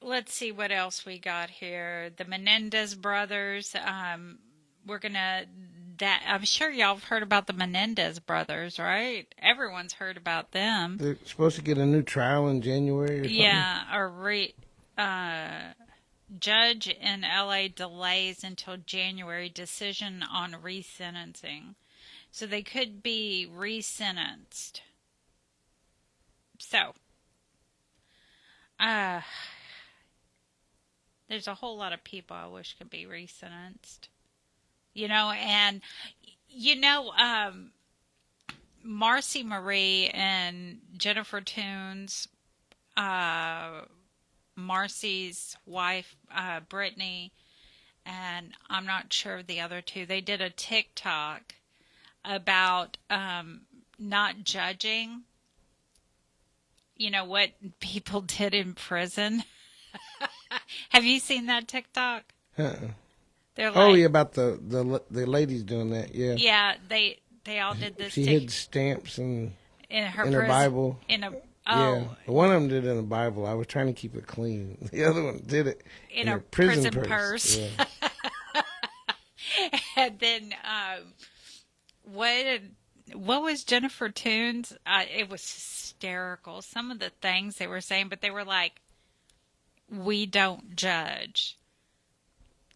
let's see what else we got here. The Menendez brothers. I'm sure y'all have heard about the Menendez brothers, right? Everyone's heard about them. They're supposed to get a new trial in January or something? Yeah, judge in LA delays until January decision on resentencing. So they could be resentenced. So, there's a whole lot of people I wish could be resentenced. You know, and, you know, Marcy Marie and Jennifer Toons, Marcy's wife, Brittany, and I'm not sure of the other two, they did a TikTok about not judging, you know, what people did in prison. Have you seen that TikTok? They're like, oh, yeah, about the ladies doing that, yeah. Yeah, they all did this. She hid stamps in her Bible. Yeah, one of them did it in a Bible. I was trying to keep it clean. The other one did it in her prison purse. Yeah. And then, what was Jennifer Toons? It was hysterical. Some of the things they were saying, but they were like, "We don't judge."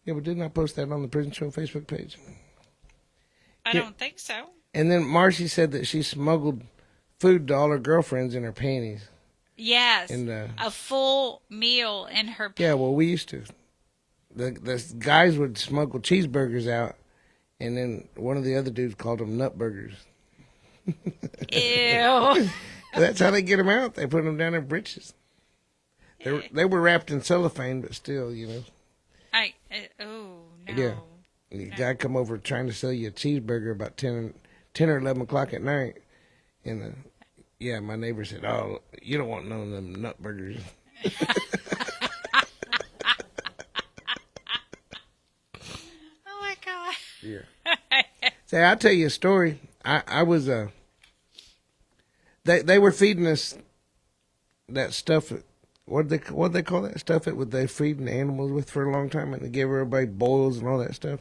Yeah, but didn't I post that on the Prison Show Facebook page? I don't think so. And then Marcy said that she smuggled food to all her girlfriends in her panties. Yes, a full meal in her panties. Yeah, well, we used to. The guys would smuggle cheeseburgers out, and then one of the other dudes called them nut burgers. Ew. That's how they get them out. They put them down in britches. They were wrapped in cellophane, but still, you know. No. Yeah. The guy come over trying to sell you a cheeseburger about 10 or 11 o'clock at night. And, yeah, my neighbor said, "Oh, you don't want none of them nut burgers." Say, I'll tell you a story. I was they were feeding us that stuff. What they call that stuff? It would they feeding the animals with for a long time, and they gave everybody boils and all that stuff.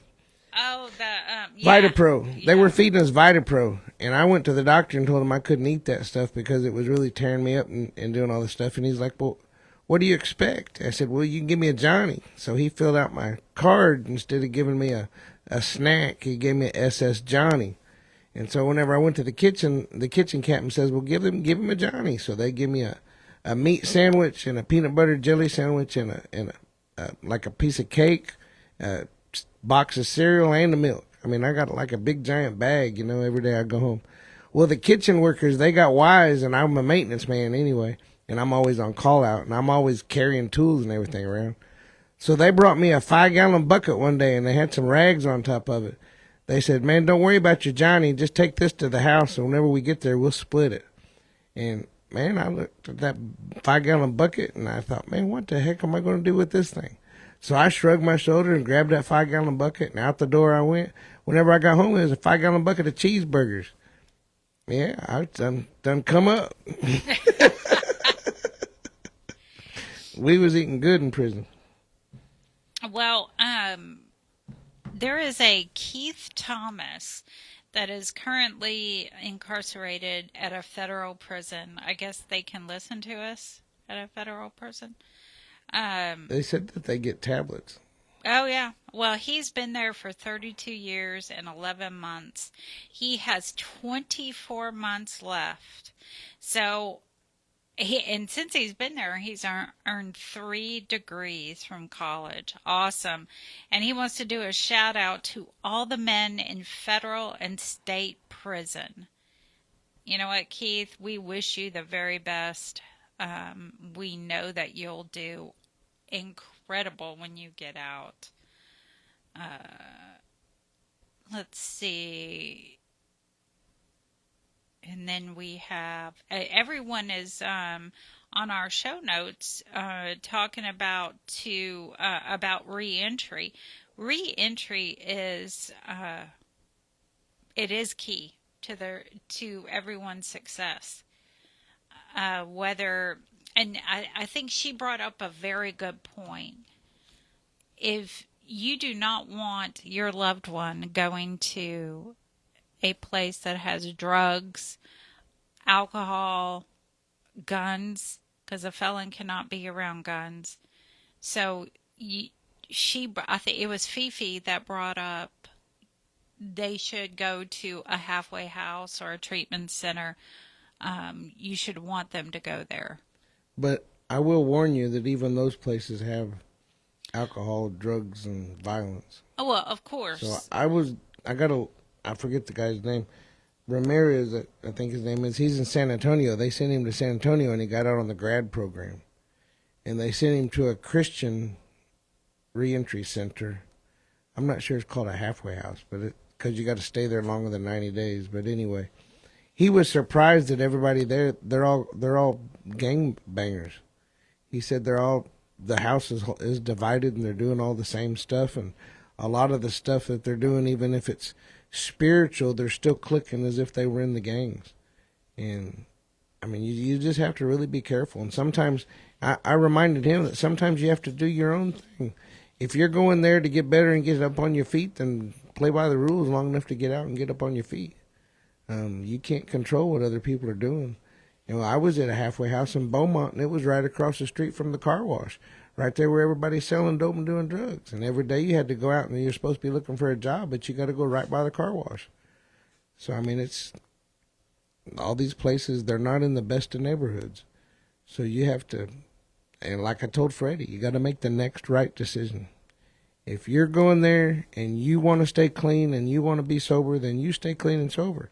Oh, the Vitapro. They were feeding us Vitapro, and I went to the doctor and told him I couldn't eat that stuff because it was really tearing me up and doing all this stuff. And he's like, "Well, what do you expect?" I said, "Well, you can give me a Johnny." So he filled out my card instead of giving me a snack. He gave me a SS Johnny. And so whenever I went to the kitchen captain says, "Well, give him a Johnny." So they give me a meat sandwich and a peanut butter jelly sandwich and a like a piece of cake, a box of cereal and the milk. I mean, I got like a big giant bag, every day I go home. Well, the kitchen workers, they got wise, and I'm a maintenance man anyway, and I'm always on call out, and I'm always carrying tools and everything around. So they brought me a 5-gallon bucket one day, and they had some rags on top of it. They said, "Man, don't worry about your Johnny. Just take this to the house, and whenever we get there, we'll split it." And, man, I looked at that 5-gallon bucket, and I thought, man, what the heck am I going to do with this thing? So I shrugged my shoulder and grabbed that 5-gallon bucket, and out the door I went. Whenever I got home, there was a 5-gallon bucket of cheeseburgers. Yeah, I done come up. We was eating good in prison. Well, there is a Keith Thomas that is currently incarcerated at a federal prison. I guess they can listen to us at a federal prison. They said that they get tablets. Oh, yeah. Well, he's been there for 32 years and 11 months. He has 24 months left. So, and since he's been there, he's earned 3 degrees from college. Awesome. And he wants to do a shout out to all the men in federal and state prison. You know what, Keith? We wish you the very best. We know that you'll do incredible when you get out. Let's see. And then we have everyone is on our show notes talking about reentry. Reentry is it is key to everyone's success. And I think she brought up a very good point. If you do not want your loved one going to a place that has drugs, alcohol, guns, because a felon cannot be around guns. So I think it was Fefe that brought up they should go to a halfway house or a treatment center. You should want them to go there. But I will warn you that even those places have alcohol, drugs, and violence. Oh, well, of course. So I forget the guy's name. Ramirez, I think his name is. He's in San Antonio. They sent him to San Antonio, and he got out on the grad program. And they sent him to a Christian reentry center. I'm not sure it's called a halfway house, but because you got to stay there longer than 90 days. But anyway, he was surprised that everybody there, they're all gang bangers. He said the house is divided and they're doing all the same stuff, and a lot of the stuff that they're doing, even if it's spiritual, they're still clicking as if they were in the gangs. And I mean, you just have to really be careful. And sometimes I reminded him that sometimes you have to do your own thing. If you're going there to get better and get up on your feet, then play by the rules long enough to get out and get up on your feet. You can't control what other people are doing. I was at a halfway house in Beaumont, and it was right across the street from the car wash, right there where everybody's selling dope and doing drugs. And every day you had to go out, and you're supposed to be looking for a job, but you got to go right by the car wash. So, I mean, it's all these places, they're not in the best of neighborhoods. So you have to, and like I told Freddie, you got to make the next right decision. If you're going there and you want to stay clean and you want to be sober, then you stay clean and sober.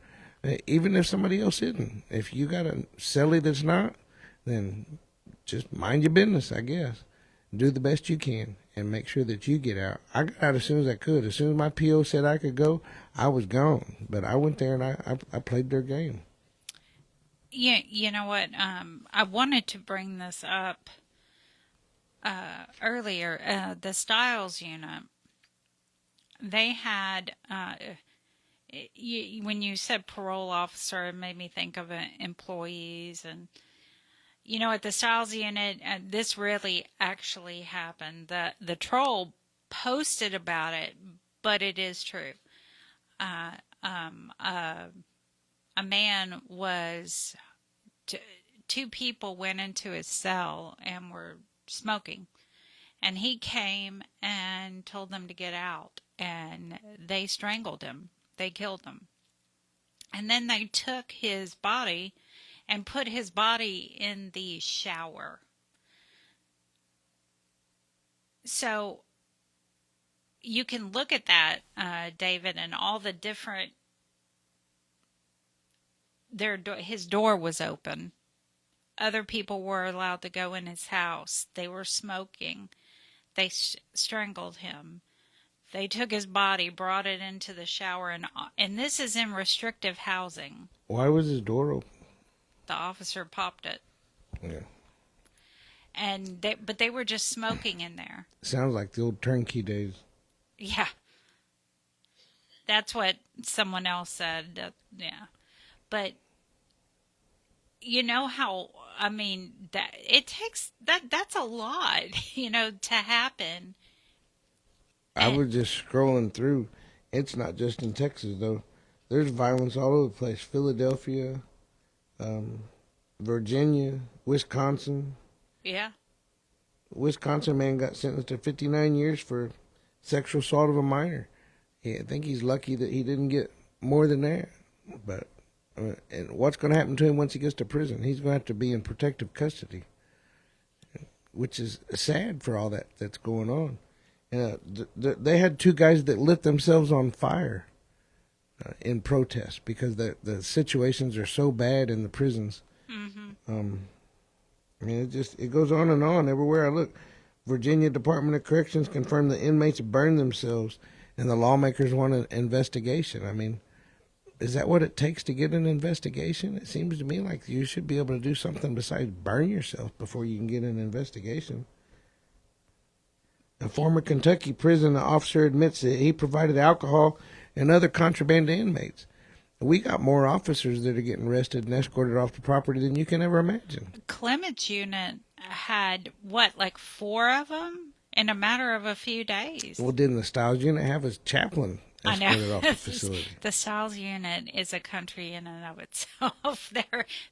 Even if somebody else isn't. If you got a cellie that's not, then just mind your business, I guess. Do the best you can and make sure that you get out. I got out as soon as I could. As soon as my PO said I could go, I was gone. But I went there and I played their game. Yeah, you know what? I wanted to bring this up earlier. The Styles Unit, they had... when you said parole officer, it made me think of employees. And, at the Styles Unit, this really actually happened. The troll posted about it, but it is true. A man was, two people went into his cell and were smoking. And he came and told them to get out. And they strangled him. They killed him. And then they took his body and put his body in the shower. So you can look at that, David, and all the different... his door was open. Other people were allowed to go in his house. They were smoking. They strangled him. They took his body, brought it into the shower, and this is in restrictive housing. Why was his door open? The officer popped it. Yeah. But they were just smoking in there. Sounds like the old turnkey days. Yeah. That's what someone else said. Yeah. But you know how, that it takes, that's a lot, to happen. I was just scrolling through. It's not just in Texas, though. There's violence all over the place. Philadelphia, Virginia, Wisconsin. Yeah. Wisconsin man got sentenced to 59 years for sexual assault of a minor. I think he's lucky that he didn't get more than that. But and what's going to happen to him once he gets to prison? He's going to have to be in protective custody, which is sad for all that's going on. They had two guys that lit themselves on fire in protest because the situations are so bad in the prisons. Mm-hmm. It goes on and on everywhere I look. Virginia Department of Corrections confirmed the inmates burned themselves, and the lawmakers want an investigation. Is that what it takes to get an investigation? It seems to me like you should be able to do something besides burn yourself before you can get an investigation. A former Kentucky prison officer admits that he provided alcohol and other contraband to inmates. We got more officers that are getting arrested and escorted off the property than you can ever imagine. Clement's unit had, 4 of them in a matter of a few days? Well, didn't the Styles Unit have a chaplain escorted off the facility? The Styles Unit is a country in and of itself.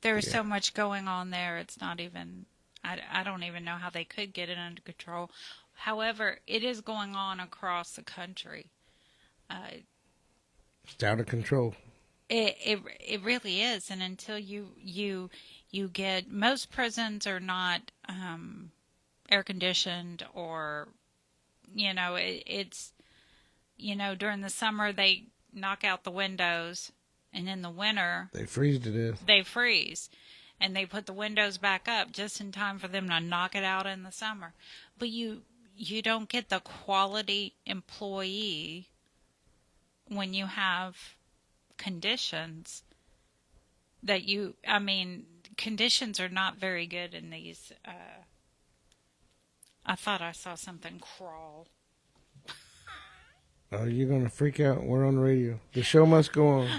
There's so much going on there. It's not even, I don't even know how they could get it under control. However, it is going on across the country. It's out of control. It really is, and until you get, most prisons are not air conditioned, or it's during the summer they knock out the windows, and in the winter they freeze to death. They freeze, and they put the windows back up just in time for them to knock it out in the summer. But you don't get the quality employee when you have conditions that conditions are not very good in these. I thought I saw something crawl. Oh, you're going to freak out. We're on the radio. The show must go on.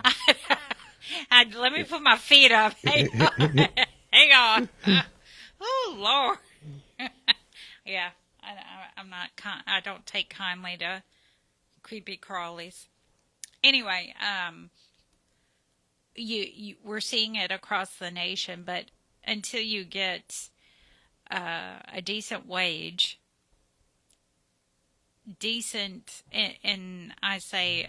Let me put my feet up. Hang on. Hang on. Oh, Lord. Yeah, I'm not. I don't take kindly to creepy crawlies. Anyway, we're seeing it across the nation, but until you get a decent wage, and I say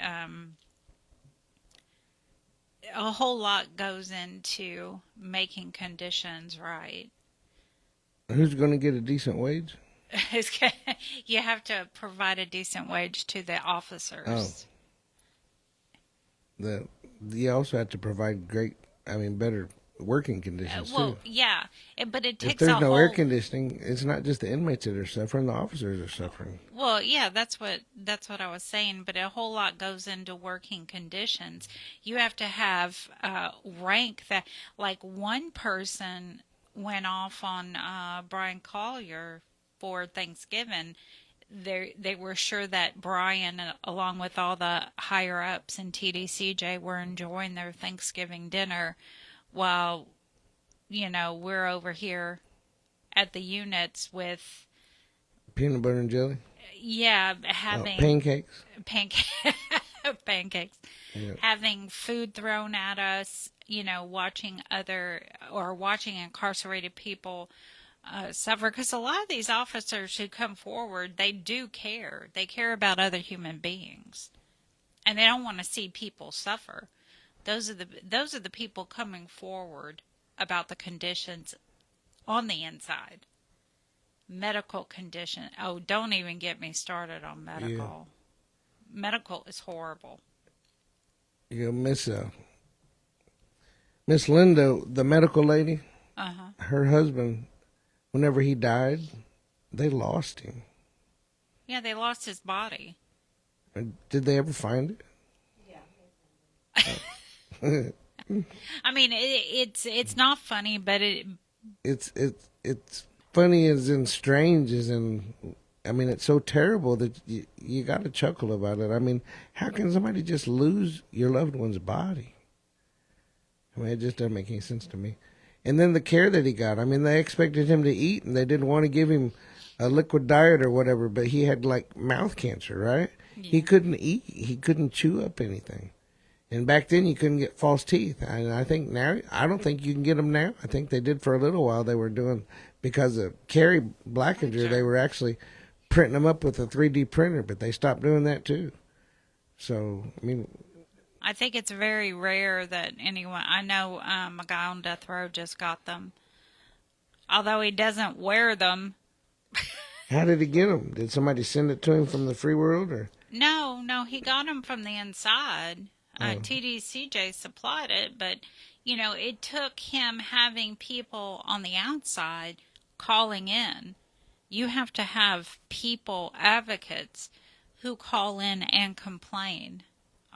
a whole lot goes into making conditions right. Who's going to get a decent wage? You have to provide a decent wage to the officers. Oh. You also have to provide better working conditions too. Yeah, but it takes if there's no air conditioning, it's not just the inmates that are suffering; the officers are suffering. Well, yeah, that's what I was saying. But a whole lot goes into working conditions. You have to have rank that. Like, one person went off on Brian Collier for Thanksgiving. they were sure that Brian, along with all the higher ups in TDCJ, were enjoying their Thanksgiving dinner, while we're over here at the units with peanut butter and jelly. Yeah, having pancakes. Pancakes. Yeah. Having food thrown at us, watching incarcerated people suffer. Because a lot of these officers who come forward, they do care. They care about other human beings, and they don't want to see people suffer. Those are the people coming forward about the conditions on the inside. Medical condition. Oh, don't even get me started on medical. Yeah. Medical is horrible. Miss Linda, the medical lady, her husband, whenever he died, they lost him. Yeah, they lost his body. Did they ever find it? Yeah. I mean, it's not funny, but it's funny as in strange as in, I mean, it's so terrible that you got to chuckle about it. I mean, how can somebody just lose your loved one's body? I mean, it just doesn't make any sense to me. And then the care that he got. I mean, they expected him to eat, and they didn't want to give him a liquid diet or whatever, but he had, like, mouth cancer, right? Yeah. He couldn't eat. He couldn't chew up anything. And back then, you couldn't get false teeth. And I think now, I don't think you can get them now. I think they did for a little while. They were doing, because of Carrie Blackinger, they were actually printing them up with a 3D printer, but they stopped doing that too. So, I mean, I think it's very rare that anyone, I know a guy on death row just got them. Although he doesn't wear them. How did he get them? Did somebody send it to him from the free world? Or? No, he got them from the inside. TDCJ supplied it, but, it took him having people on the outside calling in. You have to have people, advocates, who call in and complain.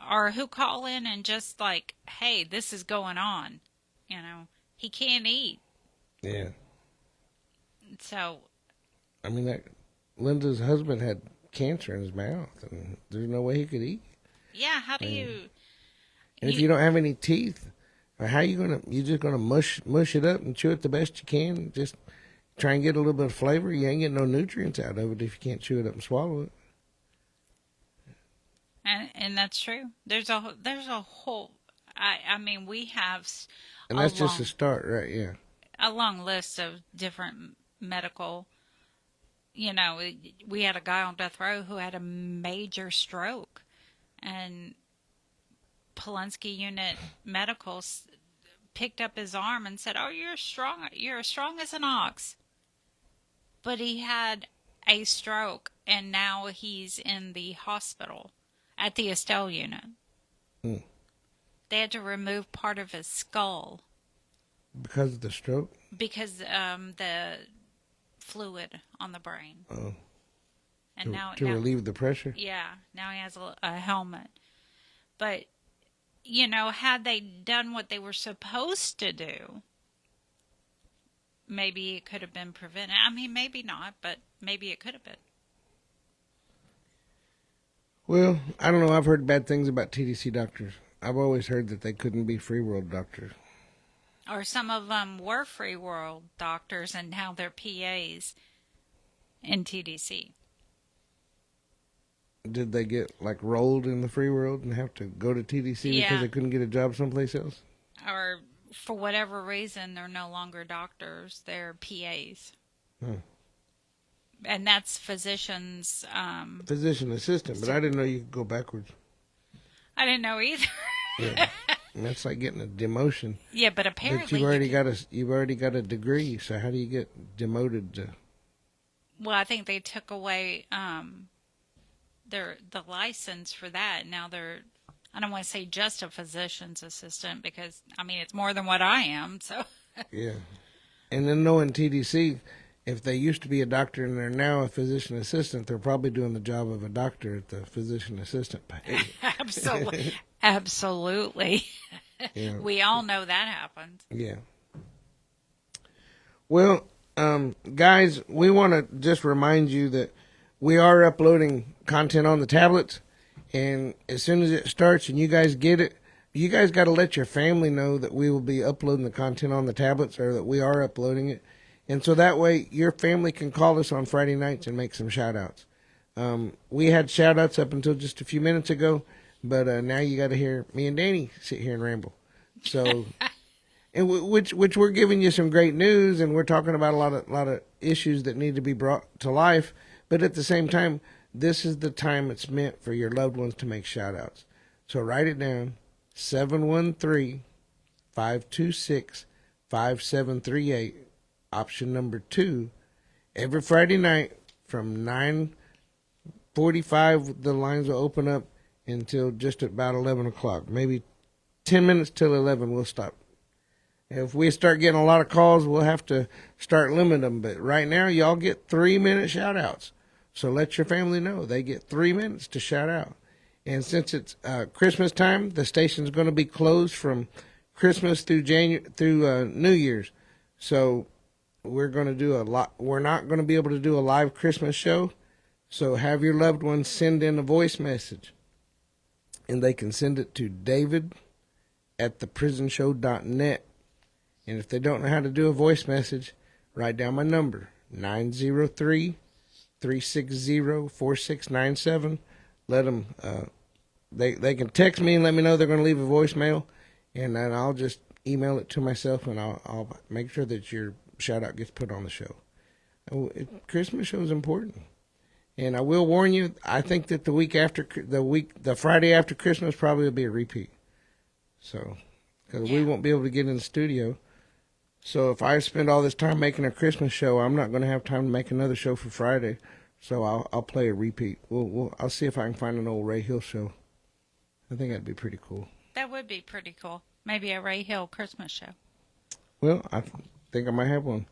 Or who call in and just like, hey, this is going on. He can't eat. Yeah. So. I mean, Linda's husband had cancer in his mouth, and there's no way he could eat. Yeah, how do you... And if you don't have any teeth, how are you going to... You're just going to mush it up and chew it the best you can? Just try and get a little bit of flavor? You ain't getting no nutrients out of it if you can't chew it up and swallow it. And that's true. There's a whole... I mean, we have... And that's just a start, right? Yeah. A long list of different medical... we had a guy on death row who had a major stroke, and Pulaski Unit Medical picked up his arm and said, "Oh, you're as strong as an ox." But he had a stroke, and now he's in the hospital at the Estelle Unit. Mm. They had to remove part of his skull. Because of the stroke? Because the fluid on the brain. Oh. And to relieve the pressure? Yeah. Now he has a helmet. But, had they done what they were supposed to do, maybe it could have been prevented. I mean, maybe not, but maybe it could have been. Well, I don't know. I've heard bad things about TDC doctors. I've always heard that they couldn't be free world doctors. Or some of them were free world doctors and now they're PAs in TDC. Did they get, rolled in the free world and have to go to TDC because they couldn't get a job someplace else? Or for whatever reason, they're no longer doctors. They're PAs. Huh. And that's physicians. Physician assistant, but I didn't know you could go backwards. I didn't know either. Yeah. And that's like getting a demotion. Yeah, but apparently you've already got a degree, so how do you get demoted to? Well, I think they took away the license for that. Now they're, I don't want to say just a physician's assistant because I mean it's more than what I am. So yeah, and then knowing TDC, if they used to be a doctor and they're now a physician assistant, they're probably doing the job of a doctor at the physician assistant pay. Absolutely. Yeah. We all know that happens. Yeah. Well, guys, we want to just remind you that we are uploading content on the tablets, and as soon as it starts and you guys get it, you guys got to let your family know that we will be uploading the content on the tablets, or that we are uploading it. And so that way your family can call us on Friday nights and make some shout outs. We had shout outs up until just a few minutes ago, but now you got to hear me and Danny sit here and ramble. So, and which we're giving you some great news, and we're talking about a lot of issues that need to be brought to life. But at the same time, this is the time it's meant for your loved ones to make shout outs. So write it down. 713-526-5738, option number 2. Every Friday night from 9:45, the lines will open up until just about 11 o'clock. Maybe 10 minutes till 11, we'll stop. If we start getting a lot of calls, we'll have to start limiting them. But right now, y'all get 3-minute shout outs. So let your family know they get 3 minutes to shout out. And since it's Christmas time, the station's going to be closed from Christmas through New Year's. So we're going to do we're not going to be able to do a live Christmas show. So have your loved ones send in a voice message, and they can send it to david@theprisonshow.net. And if they don't know how to do a voice message, write down my number, 903-360-4697. Let them, they can text me and let me know they're going to leave a voicemail, and then I'll just email it to myself, and I'll make sure that your shout out gets put on the show. Christmas show is important. And I will warn you, I think that the Friday after Christmas probably will be a repeat. So, because we won't be able to get in the studio. So if I spend all this time making a Christmas show, I'm not going to have time to make another show for Friday. So I'll play a repeat. I'll see if I can find an old Ray Hill show. I think that'd be pretty cool. That would be pretty cool. Maybe a Ray Hill Christmas show. Well, I think I might have one.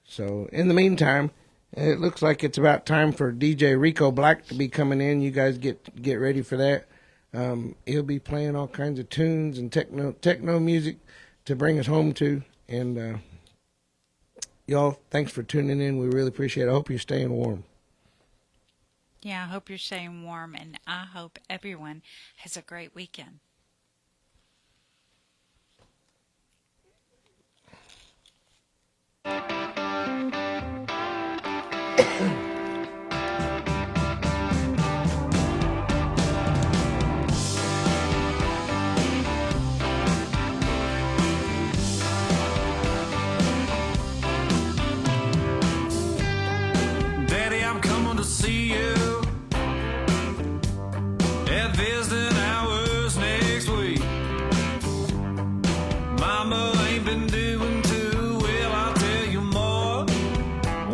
So in the meantime, it looks like it's about time for DJ Rico Black to be coming in. You guys get ready for that. He'll be playing all kinds of tunes and techno music to bring us home to. And y'all, thanks for tuning in. We really appreciate it. I hope you're staying warm. Yeah, I hope you're staying warm, and I hope everyone has a great weekend. Daddy, I'm coming to see you at visiting hours next week. Mama ain't been doing too well, I'll tell you more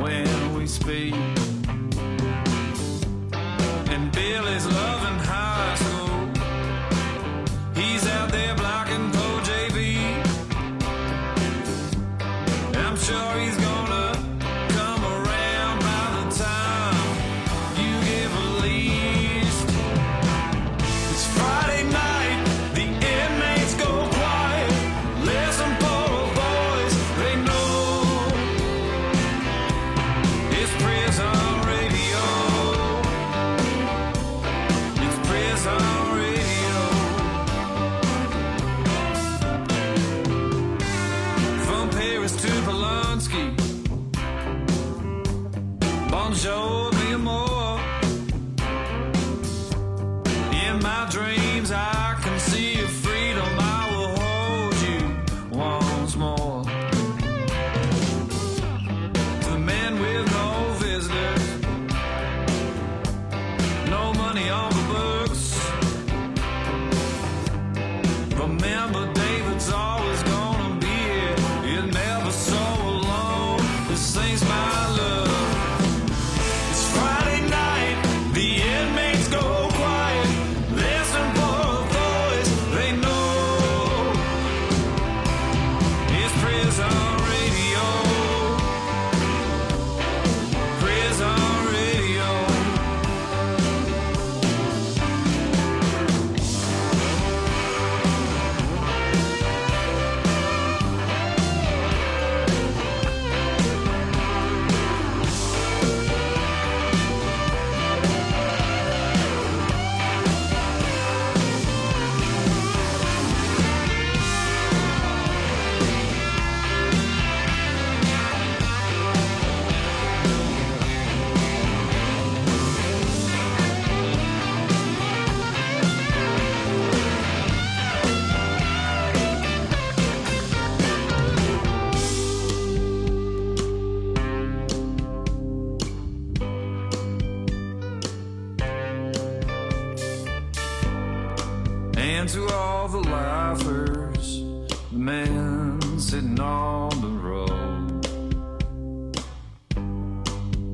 when we speak. And Billy's loving high school. He's out there blocking Pro JV. I'm sure he's gonna come around by the time you get released. It's Friday night, the inmates go quiet. Listen, poor boys, they know it's prison radio. It's prison radio. From Paris to Polanski, bonjour, mi amor. In my dreams, I can see your freedom. I will hold you once more. To the men with no visitors, no money on the books. Remember, David's always gonna be here. You're never so alone. This thing's my love. It's Friday night. And to all the laughers, the men sitting on the road,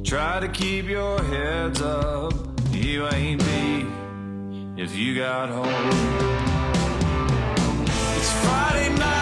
try to keep your heads up. You ain't me if you got hope. It's Friday night.